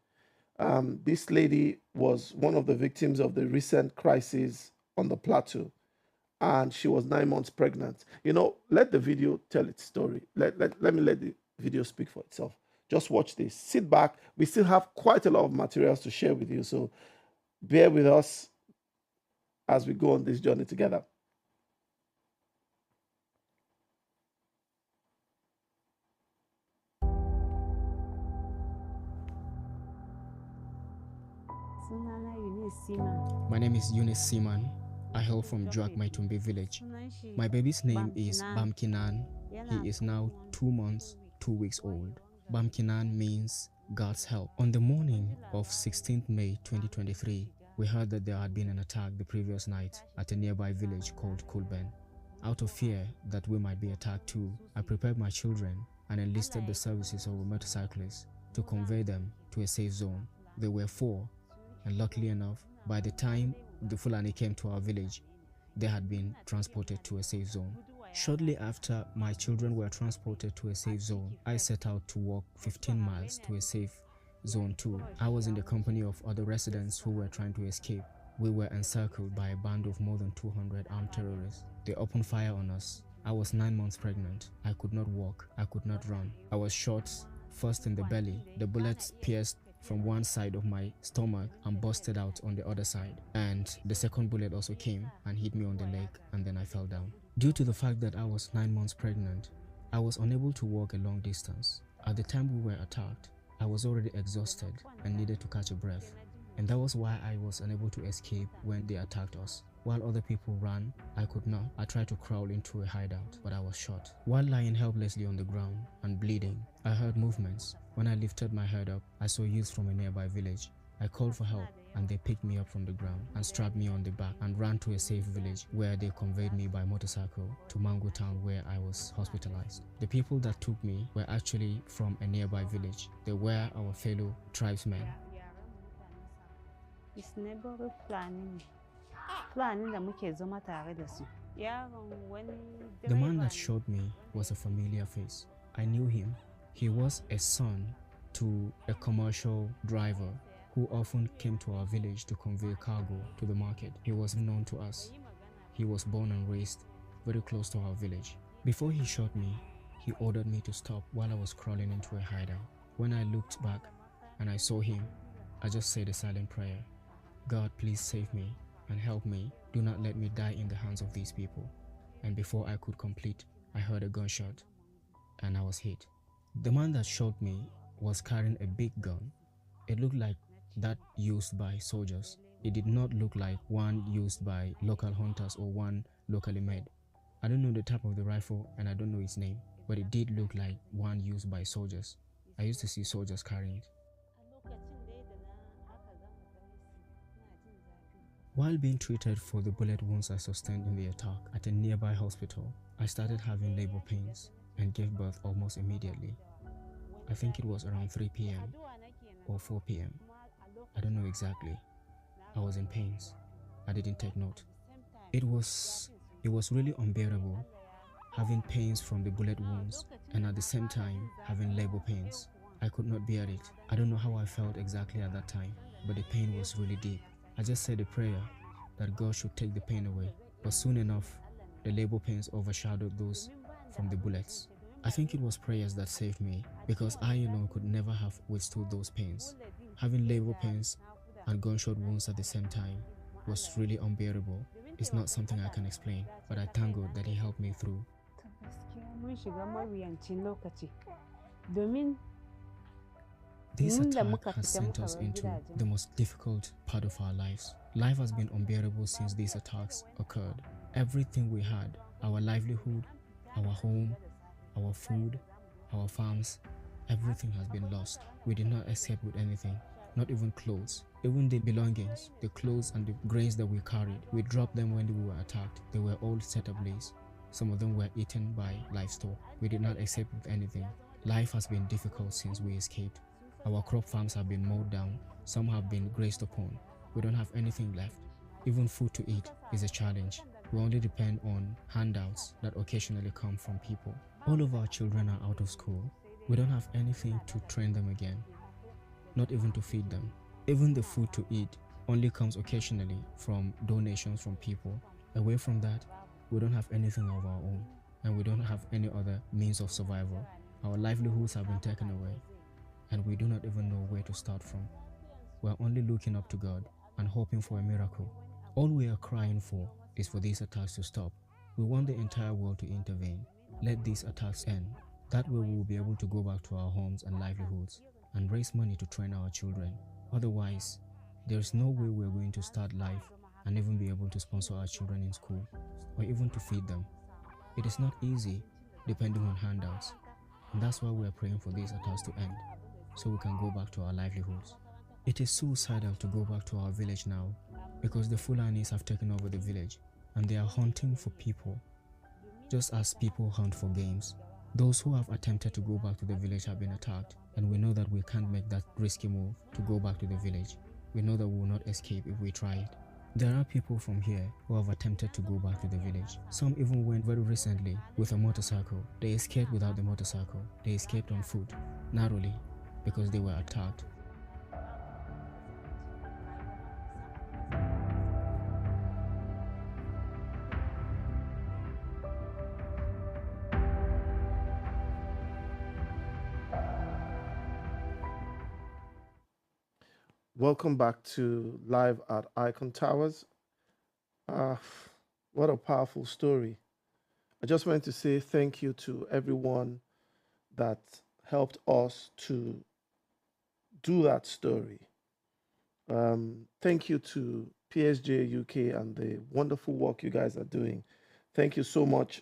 This lady was one of the victims of the recent crisis on the plateau, and she was 9 months pregnant. You know, let the video tell its story. Let me let the video speak for itself. Just watch this. Sit back. We still have quite a lot of materials to share with you, so bear with us as we go on this journey together. My name is Eunice Seaman. I hail from Juak Maitumbi village. My baby's name is Bamkinan. He is now 2 months, 2 weeks old. Bamkinan means God's help. On the morning of 16th May 2023, we heard that there had been an attack the previous night at a nearby village called Kulben. Out of fear that we might be attacked too, I prepared my children and enlisted the services of a motorcyclist to convey them to a safe zone. There were 4, and luckily enough, by the time the Fulani came to our village, they had been transported to a safe zone. Shortly after my children were transported to a safe zone, I set out to walk 15 miles to a safe zone 2. I was in the company of other residents who were trying to escape. We were encircled by a band of more than 200 armed terrorists. They opened fire on us. I was 9 months pregnant. I could not walk. I could not run. I was shot first in the belly. The bullets pierced from one side of my stomach and busted out on the other side. And the second bullet also came and hit me on the leg, and then I fell down. Due to the fact that I was 9 months pregnant, I was unable to walk a long distance. At the time we were attacked, I was already exhausted and needed to catch a breath. And that was why I was unable to escape when they attacked us. While other people ran, I could not. I tried to crawl into a hideout, but I was shot. While lying helplessly on the ground and bleeding, I heard movements. When I lifted my head up, I saw youths from a nearby village. I called for help, and they picked me up from the ground and strapped me on the back and ran to a safe village where they conveyed me by motorcycle to Mango Town, where I was hospitalized. The people that took me were actually from a nearby village. They were our fellow tribesmen. The man that shot me was a familiar face. I knew him. He was a son to a commercial driver who often came to our village to convey cargo to the market. He was known to us. He was born and raised very close to our village. Before he shot me, he ordered me to stop while I was crawling into a hideout. When I looked back and I saw him, I just said a silent prayer. God, please save me and help me. Do not let me die in the hands of these people. And before I could complete, I heard a gunshot and I was hit. The man that shot me was carrying a big gun. It looked like that used by soldiers. It did not look like one used by local hunters or one locally made. I don't know the type of the rifle and I don't know its name, but it did look like one used by soldiers. I used to see soldiers carrying it. While being treated for the bullet wounds I sustained in the attack at a nearby hospital, I started having labor pains and gave birth almost immediately. I think it was around 3 p.m. or 4 p.m. I don't know exactly. I was in pains. I didn't take note. It was really unbearable having pains from the bullet wounds and at the same time having labor pains. I could not bear it. I don't know how I felt exactly at that time, but the pain was really deep. I just said a prayer that God should take the pain away, but soon enough, the labor pains overshadowed those from the bullets. I think it was prayers that saved me because I alone could never have withstood those pains. Having labor pains and gunshot wounds at the same time was really unbearable. It's not something I can explain, but I thank God that He helped me through. This attack has sent us into the most difficult part of our lives. Life has been unbearable since these attacks occurred. Everything we had, our livelihood, our home, our food, our farms, everything has been lost. We did not escape with anything, not even clothes. Even the belongings, the clothes and the grains that we carried, we dropped them when we were attacked. They were all set ablaze. Some of them were eaten by livestock. We did not escape with anything. Life has been difficult since we escaped. Our crop farms have been mowed down. Some have been grazed upon. We don't have anything left. Even food to eat is a challenge. We only depend on handouts that occasionally come from people. All of our children are out of school. We don't have anything to train them again, not even to feed them. Even the food to eat only comes occasionally from donations from people. Away from that, we don't have anything of our own, and we don't have any other means of survival. Our livelihoods have been taken away, and we do not even know where to start from. We are only looking up to God and hoping for a miracle. All we are crying for is for these attacks to stop. We want the entire world to intervene. Let these attacks end. That way we will be able to go back to our homes and livelihoods and raise money to train our children. Otherwise, There's no way we're going to start life and even be able to sponsor our children in school or even to feed them. It is not easy depending on handouts, and that's why we're praying for these attacks to end so we can go back to our livelihoods. It is suicidal to go back to our village now because the Fulanis have taken over the village and they are hunting for people just as people hunt for games. Those who have attempted to go back to the village have been attacked, and we know that we can't make that risky move to go back to the village. We know that we will not escape if we try it. There are people from here who have attempted to go back to the village. Some even went very recently with a motorcycle. They escaped without the motorcycle. They escaped on foot, narrowly, because they were attacked. Welcome back to Live at Icontowers. What a powerful story. I just wanted to say thank you to everyone that helped us to do that story. Thank you to PSJ UK and the wonderful work you guys are doing. Thank you so much,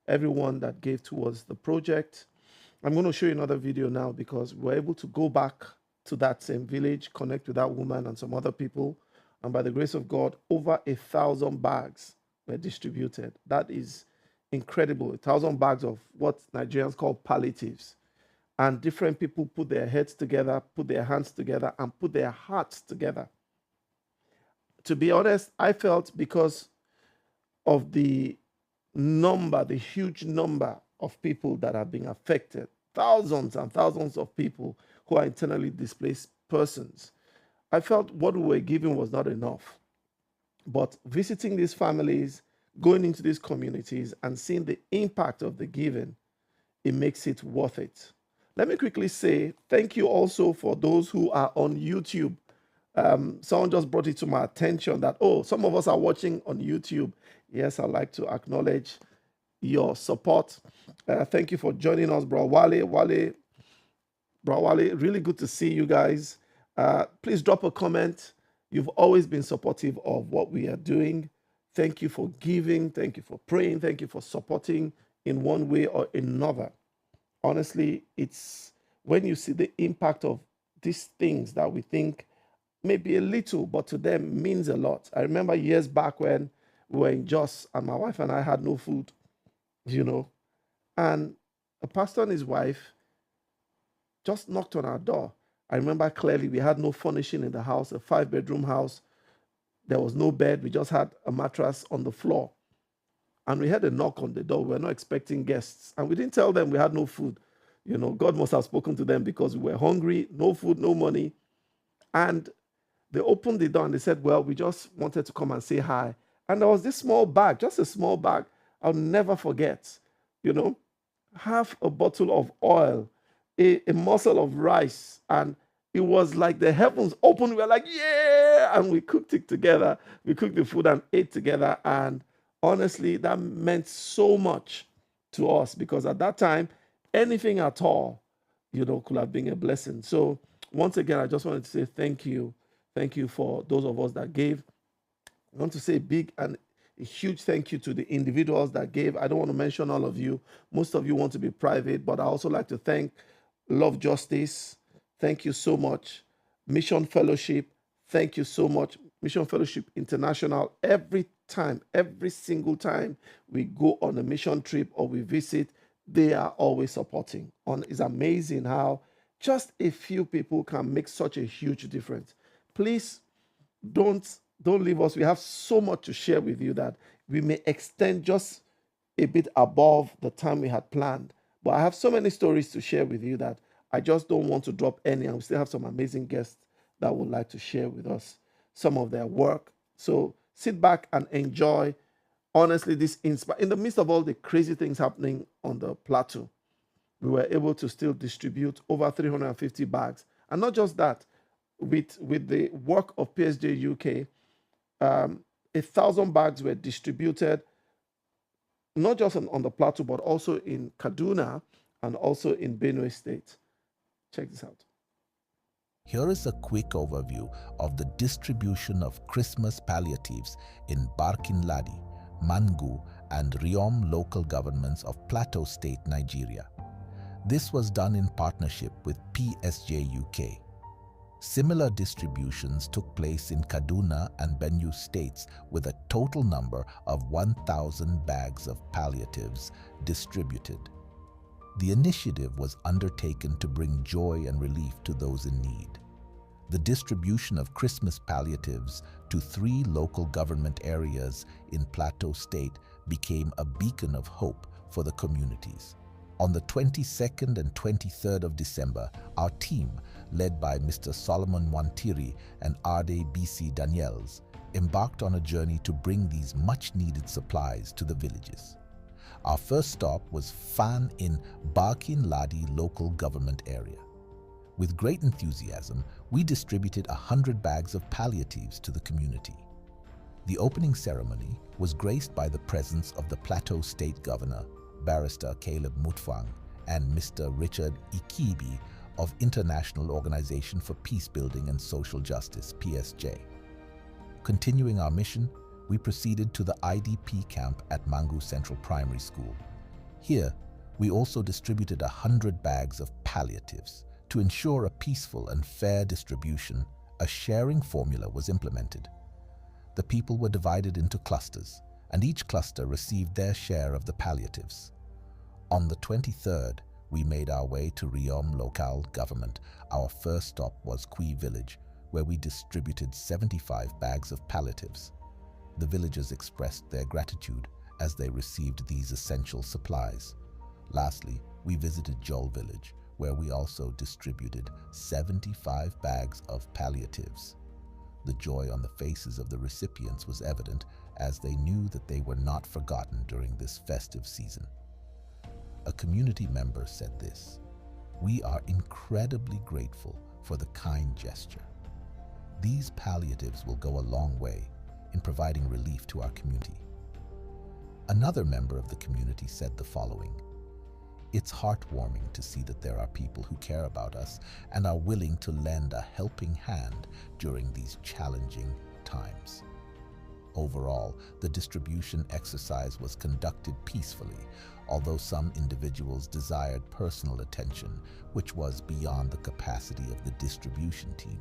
everyone that gave towards the project. I'm going to show you another video now because we're able to go back to that same village, connect with that woman and some other people. And by the grace of God, over 1,000 bags were distributed. That is incredible. 1,000 bags of what Nigerians call palliatives. And different people put their heads together, put their hands together, and put their hearts together. To be honest, I felt because of the number, the huge number of people that have been affected, thousands and thousands of people who are internally displaced persons, I felt what we were giving was not enough. But visiting these families, going into these communities and seeing the impact of the giving, it makes it worth it. Let me quickly say thank you also for those who are on YouTube. Someone just brought it to my attention that, oh, some of us are watching on YouTube. Yes, I'd like to acknowledge your support. Thank you for joining us, Bro Wale. Bro Wale, really good to see you guys. Please drop a comment. You've always been supportive of what we are doing. Thank you for giving. Thank you for praying. Thank you for supporting in one way or another. Honestly, it's when you see the impact of these things that we think maybe a little, but to them means a lot. I remember years back when we were in Jos and my wife and I had no food, and a pastor and his wife just knocked on our door. I remember clearly we had no furnishing in the house, a 5-bedroom house. There was no bed. We just had a mattress on the floor. And we had a knock on the door. We were not expecting guests. And we didn't tell them we had no food. God must have spoken to them because we were hungry, no food, no money. And they opened the door and they said, well, we just wanted to come and say hi. And there was this small bag, just a small bag. I'll never forget, half a bottle of oil, a morsel of rice. And it was like the heavens opened. We were like, yeah. And we cooked it together. We cooked the food and ate together. And honestly, that meant so much to us because at that time, anything at all, could have been a blessing. So once again, I just wanted to say thank you. Thank you for those of us that gave. I want to say big and a huge thank you to the individuals that gave. I don't want to mention all of you. Most of you want to be private, but I also like to thank Love Justice. Thank you so much. Mission Fellowship. Thank you so much. Mission Fellowship International. Every time, every single time we go on a mission trip or we visit, they are always supporting. It's amazing how just a few people can make such a huge difference. Please don't leave us. We have so much to share with you that we may extend just a bit above the time we had planned. But I have so many stories to share with you that I just don't want to drop any. And we still have some amazing guests that would like to share with us some of their work. So sit back and enjoy. Honestly, in the midst of all the crazy things happening on the plateau, we were able to still distribute over 350 bags. And not just that, with the work of PSJ UK, 1,000 bags were distributed, not just on the plateau, but also in Kaduna and also in Benue State. Check this out. Here is a quick overview of the distribution of Christmas palliatives in Barkinladi, Mangu, and Riom local governments of Plateau State, Nigeria. This was done in partnership with PSG UK. Similar distributions took place in Kaduna and Benue states with a total number of 1,000 bags of palliatives distributed. The initiative was undertaken to bring joy and relief to those in need. The distribution of Christmas palliatives to 3 local government areas in Plateau State became a beacon of hope for the communities. On the 22nd and 23rd of December, our team, led by Mr. Solomon Wantiri and Ade BC Daniels, embarked on a journey to bring these much-needed supplies to the villages. Our first stop was Fan in Barkin Ladi local government area. With great enthusiasm, we distributed 100 bags of palliatives to the community. The opening ceremony was graced by the presence of the Plateau State Governor, Barrister Caleb Mutfwang, and Mr. Richard Ikibi of International Organization for Peacebuilding and Social Justice, PSJ. Continuing our mission, we proceeded to the IDP camp at Mangu Central Primary School. Here, we also distributed 100 bags of palliatives. To ensure a peaceful and fair distribution, a sharing formula was implemented. The people were divided into clusters, and each cluster received their share of the palliatives. On the 23rd, we made our way to Riom local government. Our first stop was Kui village, where we distributed 75 bags of palliatives. The villagers expressed their gratitude as they received these essential supplies. Lastly, we visited Jol village, where we also distributed 75 bags of palliatives. The joy on the faces of the recipients was evident as they knew that they were not forgotten during this festive season. A community member said this: "We are incredibly grateful for the kind gesture. These palliatives will go a long way in providing relief to our community." Another member of the community said the following: "It's heartwarming to see that there are people who care about us and are willing to lend a helping hand during these challenging times." Overall, the distribution exercise was conducted peacefully, although some individuals desired personal attention, which was beyond the capacity of the distribution team.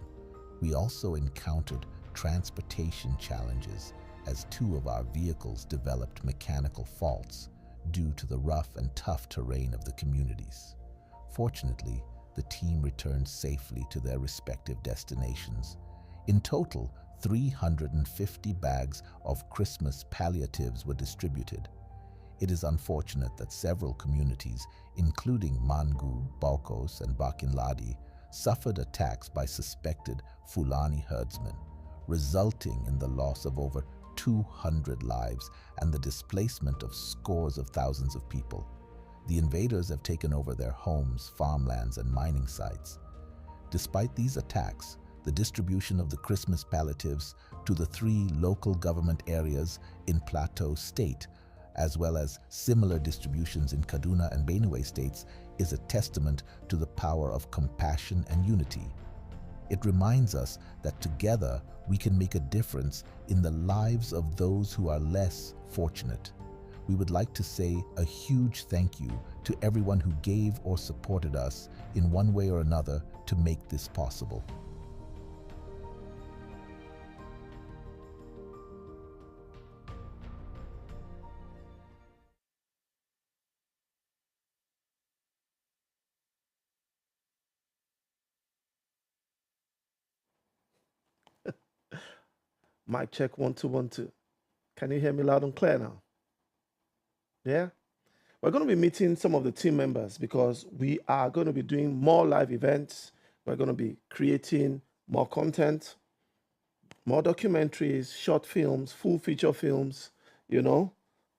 We also encountered transportation challenges as 2 of our vehicles developed mechanical faults due to the rough and tough terrain of the communities. Fortunately, the team returned safely to their respective destinations. In total, 350 bags of Christmas palliatives were distributed. It is unfortunate that several communities, including Mangu, Balkos, and Barkinladi, suffered attacks by suspected Fulani herdsmen, resulting in the loss of over 200 lives and the displacement of scores of thousands of people. The invaders have taken over their homes, farmlands, and mining sites. Despite these attacks, the distribution of the Christmas palliatives to the 3 local government areas in Plateau State, as well as similar distributions in Kaduna and Benue states, is a testament to the power of compassion and unity. It reminds us that together we can make a difference in the lives of those who are less fortunate. We would like to say a huge thank you to everyone who gave or supported us in one way or another to make this possible. Mic check 1 2 1 2. Can you hear me loud and clear now? Yeah? We're going to be meeting some of the team members because we are going to be doing more live events. We're going to be creating more content, more documentaries, short films, full feature films, you know.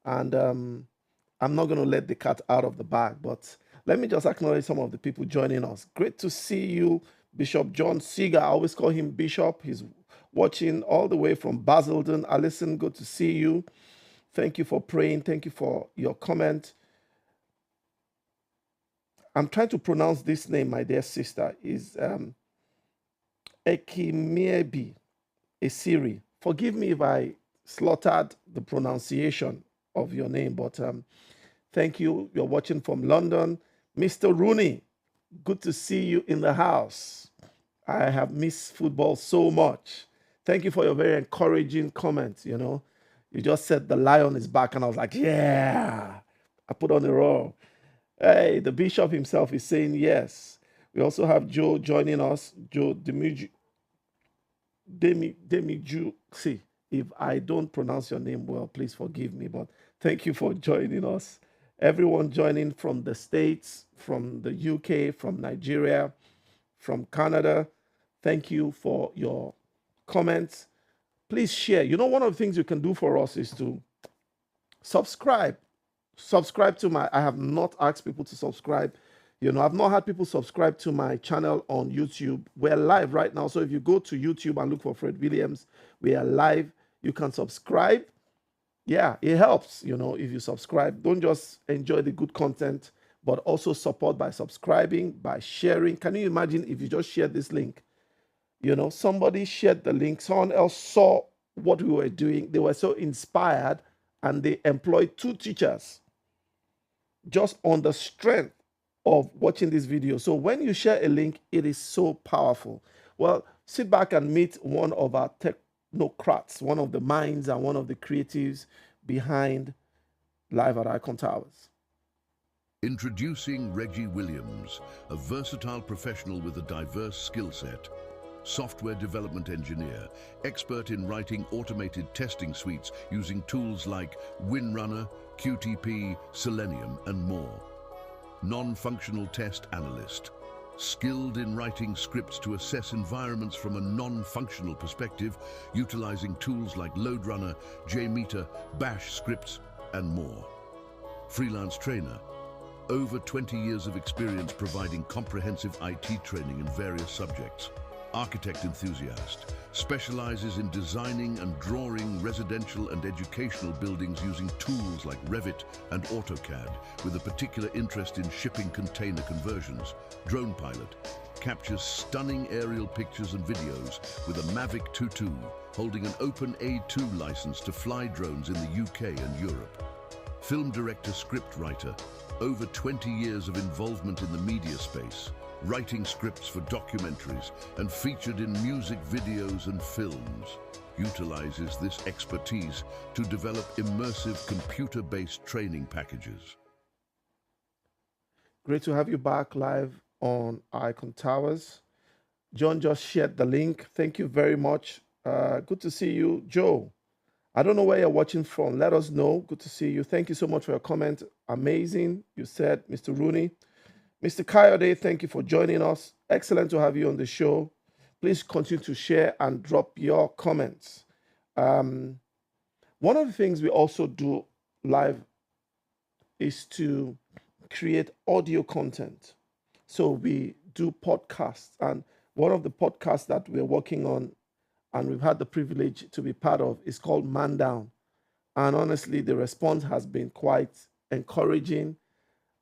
And I'm not going to let the cat out of the bag, but let me just acknowledge some of the people joining us. Great to see you, Bishop John Seeger. I always call him Bishop. He's watching all the way from Basildon. Alison, good to see you. Thank you for praying. Thank you for your comment. I'm trying to pronounce this name, my dear sister. Is Ekimiebi Esiri. Forgive me if I slaughtered the pronunciation of your name, but thank you. You're watching from London. Mr. Rooney, good to see you in the house. I have missed football so much. Thank you for your very encouraging comments. You know, you just said the lion is back, and I was like, yeah, I put on the roll. Hey, the bishop himself is saying yes. We also have Joe joining us. Joe Demiju. See, if I don't pronounce your name well, please forgive me. But thank you for joining us. Everyone joining from the States, from the UK, from Nigeria, from Canada. Thank you for your comments. Please share. You know, one of the things you can do for us is to subscribe. Subscribe to my, I have not asked people to subscribe. You know, I've not had people subscribe to my channel on YouTube. We're live right now. So if you go to YouTube and look for Fred Williams, we are live. You can subscribe. Yeah, it helps, you know, if you subscribe. Don't just enjoy the good content, but also support by subscribing, by sharing. Can you imagine if you just share this link? You know, somebody shared the link, someone else saw what we were doing. They were so inspired and they employed 2 teachers just on the strength of watching this video. So when you share a link, it is so powerful. Well, sit back and meet one of our technocrats, one of the minds and one of the creatives behind Live at Icontowers. Introducing Reggie Williams, a versatile professional with a diverse skill set. Software development engineer, expert in writing automated testing suites using tools like WinRunner, QTP, Selenium, and more. Non-functional test analyst, skilled in writing scripts to assess environments from a non-functional perspective, utilizing tools like LoadRunner, JMeter, Bash scripts, and more. Freelance trainer, over 20 years of experience providing comprehensive IT training in various subjects. Architect enthusiast, specializes in designing and drawing residential and educational buildings using tools like Revit and AutoCAD, with a particular interest in shipping container conversions. Drone pilot, captures stunning aerial pictures and videos with a Mavic 2.2, holding an open A2 license to fly drones in the UK and Europe. Film director, script writer, over 20 years of involvement in the media space, writing scripts for documentaries and featured in music videos and films, utilizes this expertise to develop immersive computer-based training packages. Great to have you back live on Icontowers. John just shared the link. Thank you very much. Good to see you, Joe. I don't know where you're watching from. Let us know. Good to see you. Thank you so much for your comment. Amazing, you said, Mr. Rooney. Mr. Kayode, thank you for joining us. Excellent to have you on the show. Please continue to share and drop your comments. One of the things we also do live is to create audio content. So we do podcasts, and one of the podcasts that we're working on and we've had the privilege to be part of is called Man Down. And honestly, the response has been quite encouraging.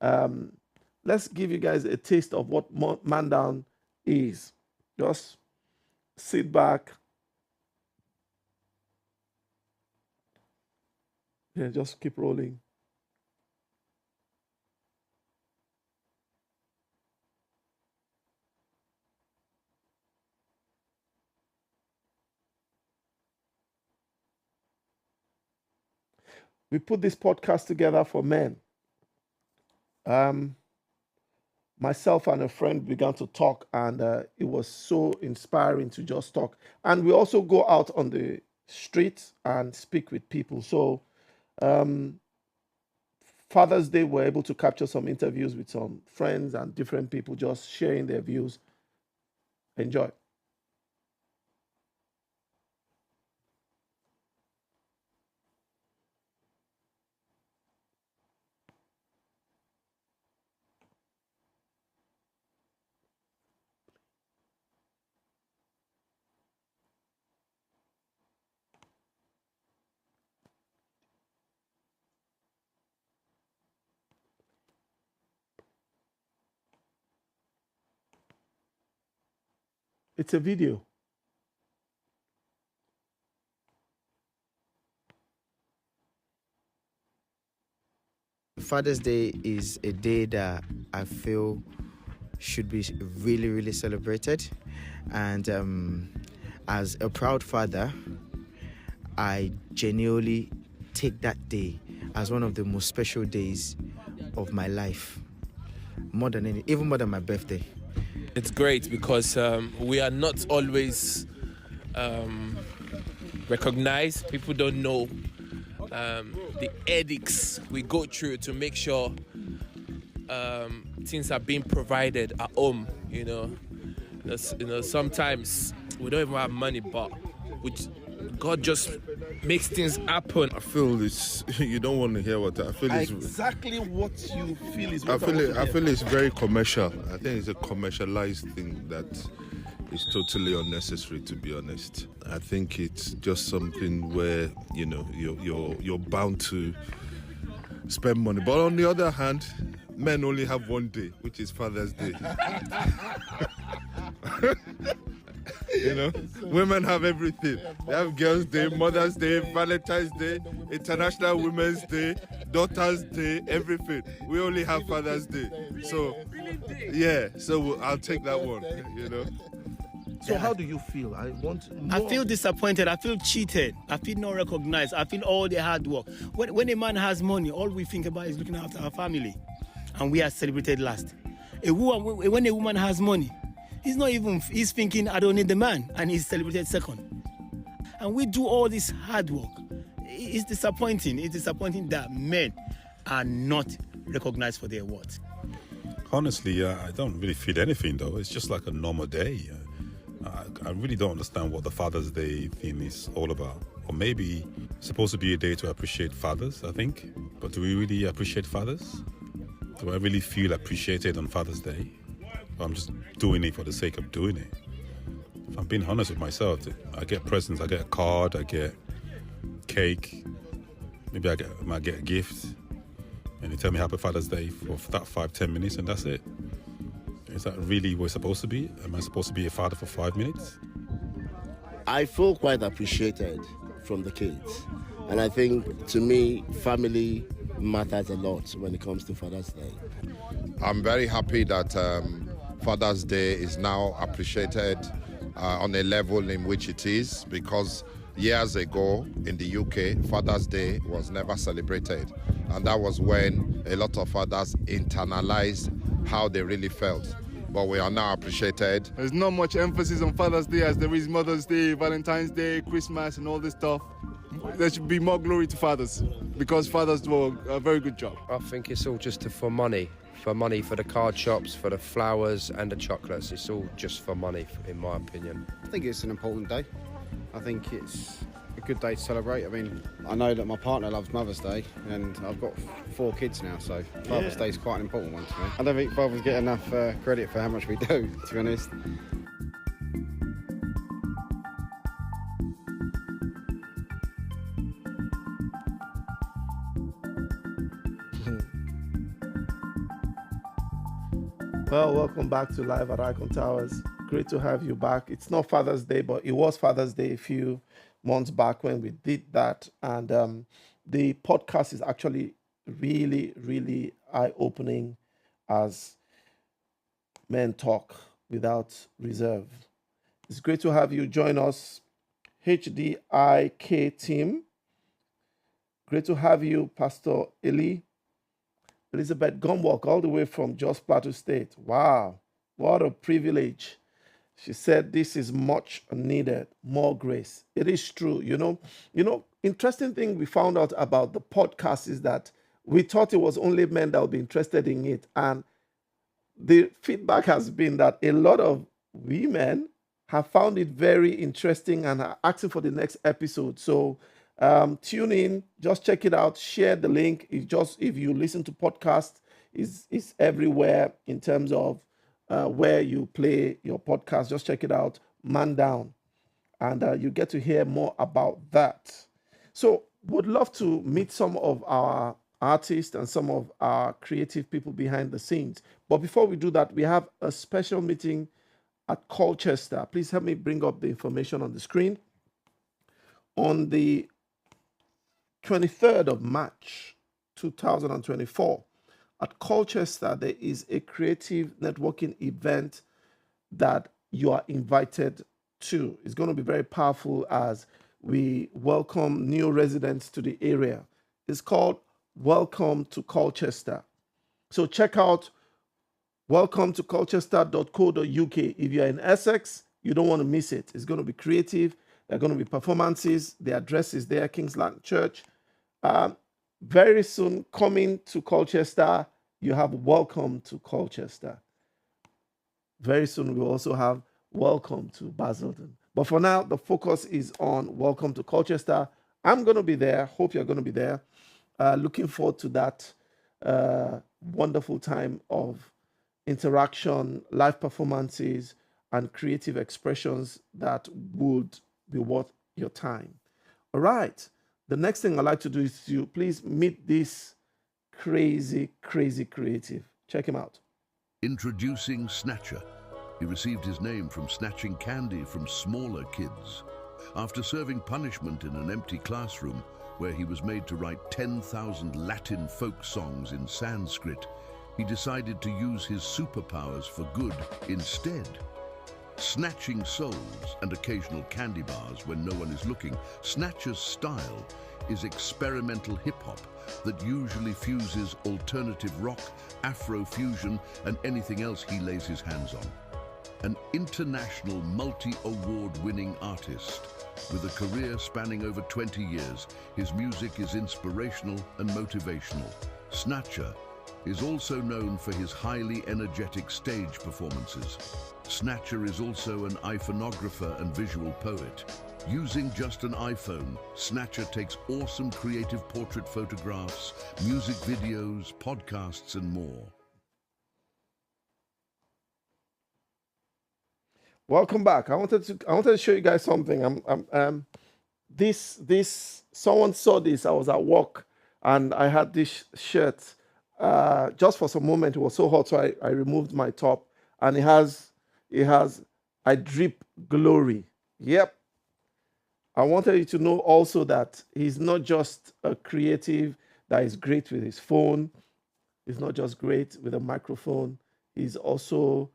Let's give you guys a taste of what Man Down is. Just sit back. Yeah, just keep rolling. We put this podcast together for men. Myself and a friend began to talk, and it was so inspiring to just talk. And we also go out on the streets and speak with people. So Father's Day, we're able to capture some interviews with some friends and different people just sharing their views. Enjoy. It's a video. Father's Day is a day that I feel should be really, really celebrated. And as a proud father, I genuinely take that day as one of the most special days of my life, even more than my birthday. It's great because we are not always recognized. People don't know the edicts we go through to make sure things are being provided at home. Sometimes we don't even have money, but God just makes things happen. I feel it's you don't want to hear what I feel. It's Exactly what you feel is. I feel it's very commercial. I think it's a commercialized thing that is totally unnecessary, to be honest. I think it's just something where you're bound to spend money. But on the other hand, men only have one day, which is Father's Day. Women have everything. They have Girls' Day, Mother's Day, Valentine's Day, International Women's Day, Daughter's Day, everything. We only have Father's Day. So, yeah, I'll take that one, So how do you feel? I feel disappointed. I feel cheated. I feel not recognized. I feel all the hard work. When a man has money, all we think about is looking after our family. And we are celebrated last. When a woman has money, he's thinking, I don't need the man, and he's celebrated second. And we do all this hard work. It's disappointing. It's disappointing that men are not recognized for their worth. Honestly, I don't really feel anything, though. It's just like a normal day. I really don't understand what the Father's Day thing is all about. Or maybe it's supposed to be a day to appreciate fathers, I think. But do we really appreciate fathers? Do I really feel appreciated on Father's Day? I'm just doing it for the sake of doing it. If I'm being honest with myself, I get presents, I get a card, I get cake, maybe I might get a gift, and they tell me Happy Father's Day for that 5-10 minutes, and that's it. Is that really what it's supposed to be? Am I supposed to be a father for 5 minutes? I feel quite appreciated from the kids. And I think, to me, family matters a lot when it comes to Father's Day. I'm very happy that Father's Day is now appreciated on a level in which it is, because years ago in the UK, Father's Day was never celebrated. And that was when a lot of fathers internalized how they really felt. But we are now appreciated. There's not much emphasis on Father's Day as there is Mother's Day, Valentine's Day, Christmas, and all this stuff. There should be more glory to fathers, because fathers do a very good job. I think it's all just for money for the card shops, for the flowers and the chocolates. It's all just for money, in my opinion. I think it's an important day. I think it's a good day to celebrate. I mean, I know that my partner loves Mother's Day, and I've got 4 kids now, so Father's Day is quite an important one to me. I don't think fathers get enough credit for how much we do, to be honest. Well, welcome back to Live at Icontowers. Great to have you back. It's not Father's Day, but it was Father's Day a few months back when we did that. And the podcast is actually really, really eye-opening as men talk without reserve. It's great to have you join us, HDIK team. Great to have you, Pastor Elizabeth Gumwalk, all the way from Jos Plateau State. Wow, what a privilege. She said this is much needed, more grace. It is true. Interesting thing we found out about the podcast is that we thought it was only men that would be interested in it. And the feedback has been that a lot of women have found it very interesting and are asking for the next episode. So tune in, just check it out, share the link. If you listen to podcasts, it's everywhere in terms of where you play your podcast. Just check it out, Man Down, and you get to hear more about that. So would love to meet some of our artists and some of our creative people behind the scenes. But before we do that, we have a special meeting at Colchester. Please help me bring up the information on the screen. On the 23rd of March, 2024. At Colchester, there is a creative networking event that you are invited to. It's going to be very powerful as we welcome new residents to the area. It's called Welcome to Colchester. So check out welcometocolchester.co.uk. If you're in Essex, you don't want to miss it. It's going to be creative. There are going to be performances. The address is there, Kingsland Church. Very soon, coming to Colchester, you have Welcome to Colchester. Very soon, we'll also have Welcome to Basildon. But for now, the focus is on Welcome to Colchester. I'm going to be there. Hope you're going to be there. Looking forward to that wonderful time of interaction, live performances, and creative expressions that would be worth your time. All right. The next thing I'd like to do is to please meet this crazy creative. Check him out. Introducing Snatcher. He received his name from snatching candy from smaller kids. After serving punishment in an empty classroom where he was made to write 10,000 Latin folk songs in Sanskrit, he decided to use his superpowers for good instead. Snatching souls and occasional candy bars when no one is looking, Snatcher's style is experimental hip-hop that usually fuses alternative rock, Afro-fusion, and anything else he lays his hands on. An international multi-award-winning artist with a career spanning over 20 years, his music is inspirational and motivational. Snatcher is also known for his highly energetic stage performances. Snatcher is also an iconographer and visual poet. Using just an iPhone, Snatcher takes awesome creative portrait photographs, music videos, podcasts, and more. Welcome back. I wanted to show you guys something. Someone saw this. I was at work and I had this shirt. Just for some moment, it was so hot, so I removed my top, and it has I drip glory. Yep. I wanted you to know also that he's not just a creative that is great with his phone. He's not just great with a microphone. He's also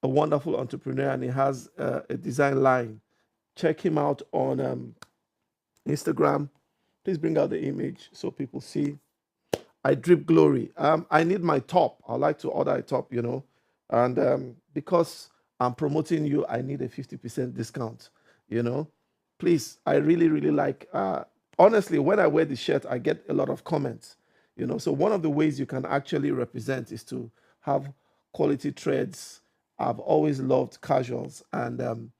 a wonderful entrepreneur, and he has a design line. Check him out on Instagram. Please bring out the image so people see. I drip glory. I need my top. I'd like to order a top, and because I'm promoting you, I need a 50% discount, Please, I really like, honestly, when I wear the shirt, I get a lot of comments, So one of the ways you can actually represent is to have quality threads. I've always loved casuals, and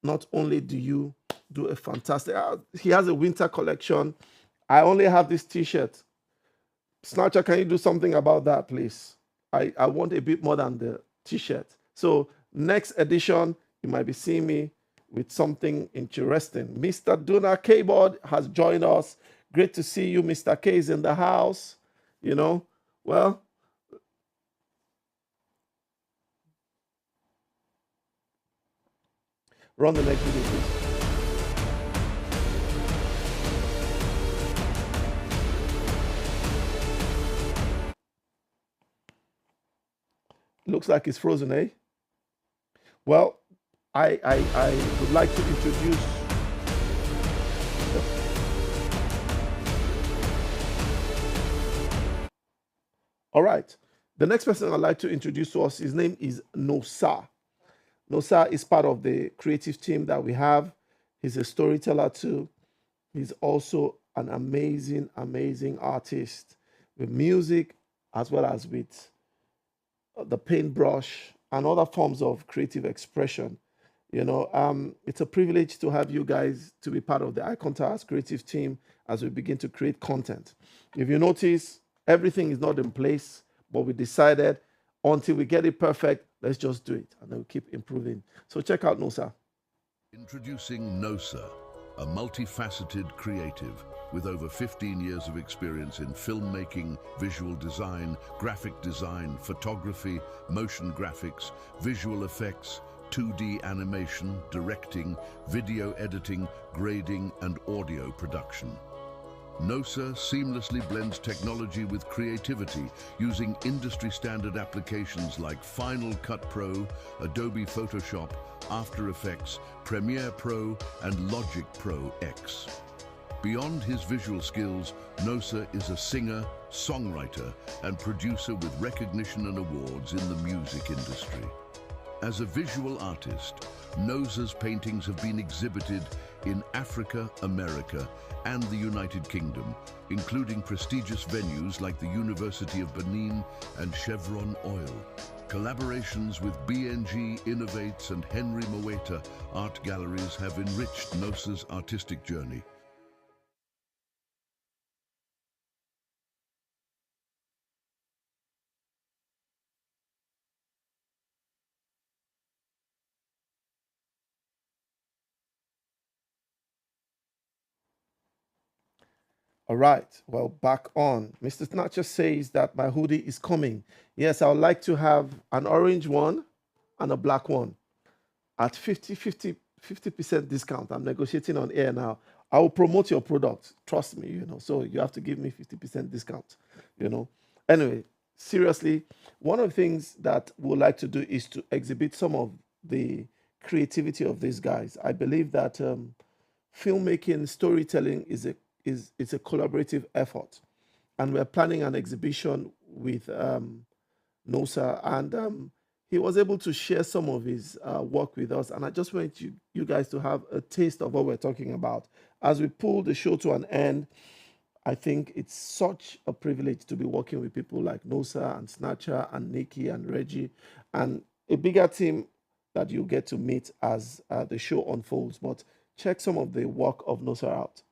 not only do you do a fantastic, he has a winter collection. I only have this t-shirt. Snatcher, can you do something about that, please? I want a bit more than the t-shirt. So next edition, you might be seeing me with something interesting. Mr. Duna Keyboard has joined us. Great to see you. Mr. K is in the house. Well, run the next video, please. Looks like it's frozen, eh? Well, I would like to introduce all right. The next person I'd like to introduce to us, his name is Nosa. Nosa is part of the creative team that we have. He's a storyteller too. He's also an amazing artist with music as well as with the paintbrush and other forms of creative expression. It's a privilege to have you guys to be part of the Icontowers creative team as we begin to create content. If you notice, everything is not in place, but we decided until we get it perfect, let's just do it, and then we'll keep improving. So check out Nosa. Introducing Nosa, a multifaceted creative with over 15 years of experience in filmmaking, visual design, graphic design, photography, motion graphics, visual effects, 2D animation, directing, video editing, grading, and audio production. NOSA seamlessly blends technology with creativity using industry-standard applications like Final Cut Pro, Adobe Photoshop, After Effects, Premiere Pro, and Logic Pro X. Beyond his visual skills, NOSA is a singer, songwriter, and producer with recognition and awards in the music industry. As a visual artist, NOSA's paintings have been exhibited in Africa, America, and the United Kingdom, including prestigious venues like the University of Benin and Chevron Oil. Collaborations with BNG Innovates and Henry Moweta art galleries have enriched NOSA's artistic journey. All right, well, back on. Mr. Snatcher says that my hoodie is coming. Yes, I would like to have an orange one and a black one at 50% discount. I'm negotiating on air now. I will promote your product. Trust me, so you have to give me 50% discount, Anyway, seriously, one of the things that we would like to do is to exhibit some of the creativity of these guys. I believe that filmmaking, storytelling it's a collaborative effort, and we're planning an exhibition with NOSA, and he was able to share some of his work with us, and I just want you guys to have a taste of what we're talking about. As we pull the show to an end, I think it's such a privilege to be working with people like NOSA and Snatcher and Nikki and Reggie, and a bigger team that you get to meet as the show unfolds. But check some of the work of NOSA out.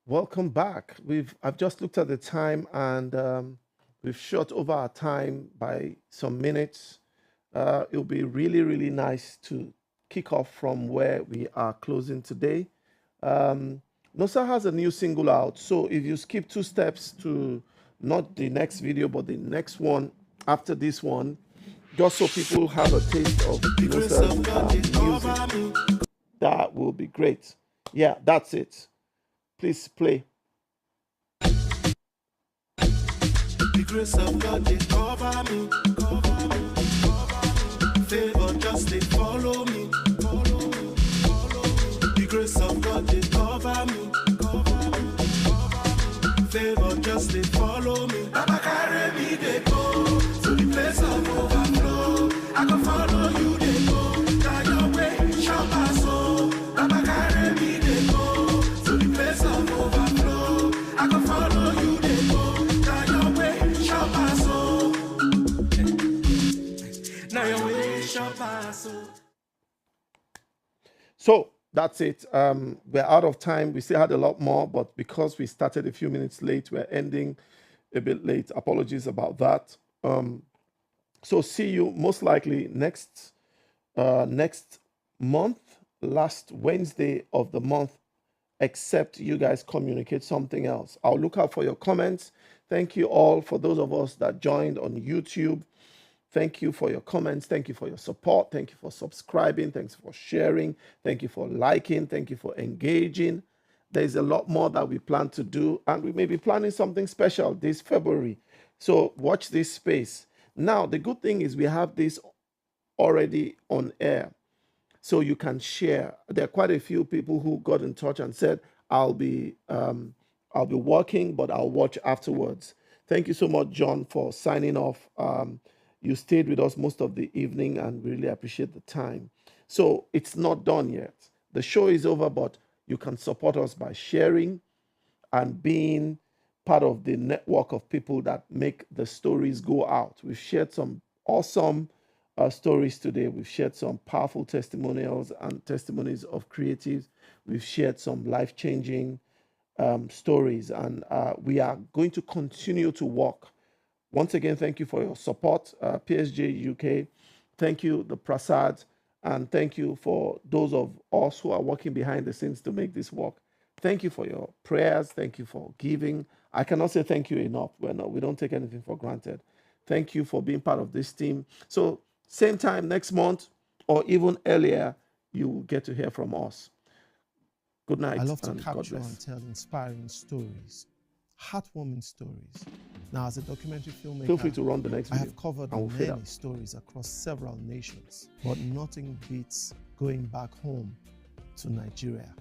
Welcome back. I've just looked at the time, and we've shot over our time by some minutes. It'll be really, really nice to kick off from where we are closing today. NOSA has a new single out, so if you skip 2 steps to not the next video, but the next one after this one, just so people have a taste of NOSA's music, that will be great. Yeah, that's it. Please play. The grace of God, they cover me, cover me, cover me. Favor just they follow me, follow me, follow me. The grace of God, they cover me, cover me, cover me. Favor just they follow me. Baba carry me, they go to the place of overflow. I can follow. So that's it. We're out of time. We still had a lot more, but because we started a few minutes late, we're ending a bit late. Apologies about that. So see you most likely next month, last Wednesday of the month, except you guys communicate something else. I'll look out for your comments. Thank you all for those of us that joined on YouTube. Thank you for your comments. Thank you for your support. Thank you for subscribing. Thanks for sharing. Thank you for liking. Thank you for engaging. There's a lot more that we plan to do, and we may be planning something special this February. So watch this space. Now, the good thing is we have this already on air, so you can share. There are quite a few people who got in touch and said, I'll be working, but I'll watch afterwards. Thank you so much, John, for signing off. You stayed with us most of the evening and really appreciate the time. So it's not done yet. The show is over, but you can support us by sharing and being part of the network of people that make the stories go out. We've shared some awesome stories today. We've shared some powerful testimonials and testimonies of creatives. We've shared some life-changing stories, and we are going to continue to work. Once again, thank you for your support, PSG UK. Thank you, the Prasad, and thank you for those of us who are working behind the scenes to make this work. Thank you for your prayers. Thank you for giving. I cannot say thank you enough. We don't take anything for granted. Thank you for being part of this team. So same time next month or even earlier, you will get to hear from us. Good night. I love to and God capture bless. and tell inspiring stories, heartwarming stories. Now, as a documentary filmmaker, Feel free to run the next I video. have covered and we'll fade many out. stories across several nations, but nothing beats going back home to Nigeria,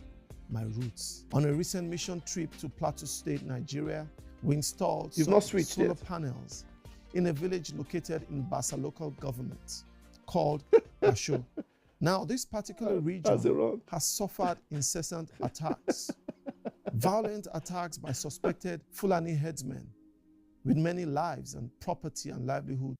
my roots. On a recent mission trip to Plateau State, Nigeria, we installed You've not switched solar yet. panels in a village located in Basa local government called Asho. Now, this particular region has suffered incessant attacks, violent attacks by suspected Fulani headsmen, with many lives and property and livelihood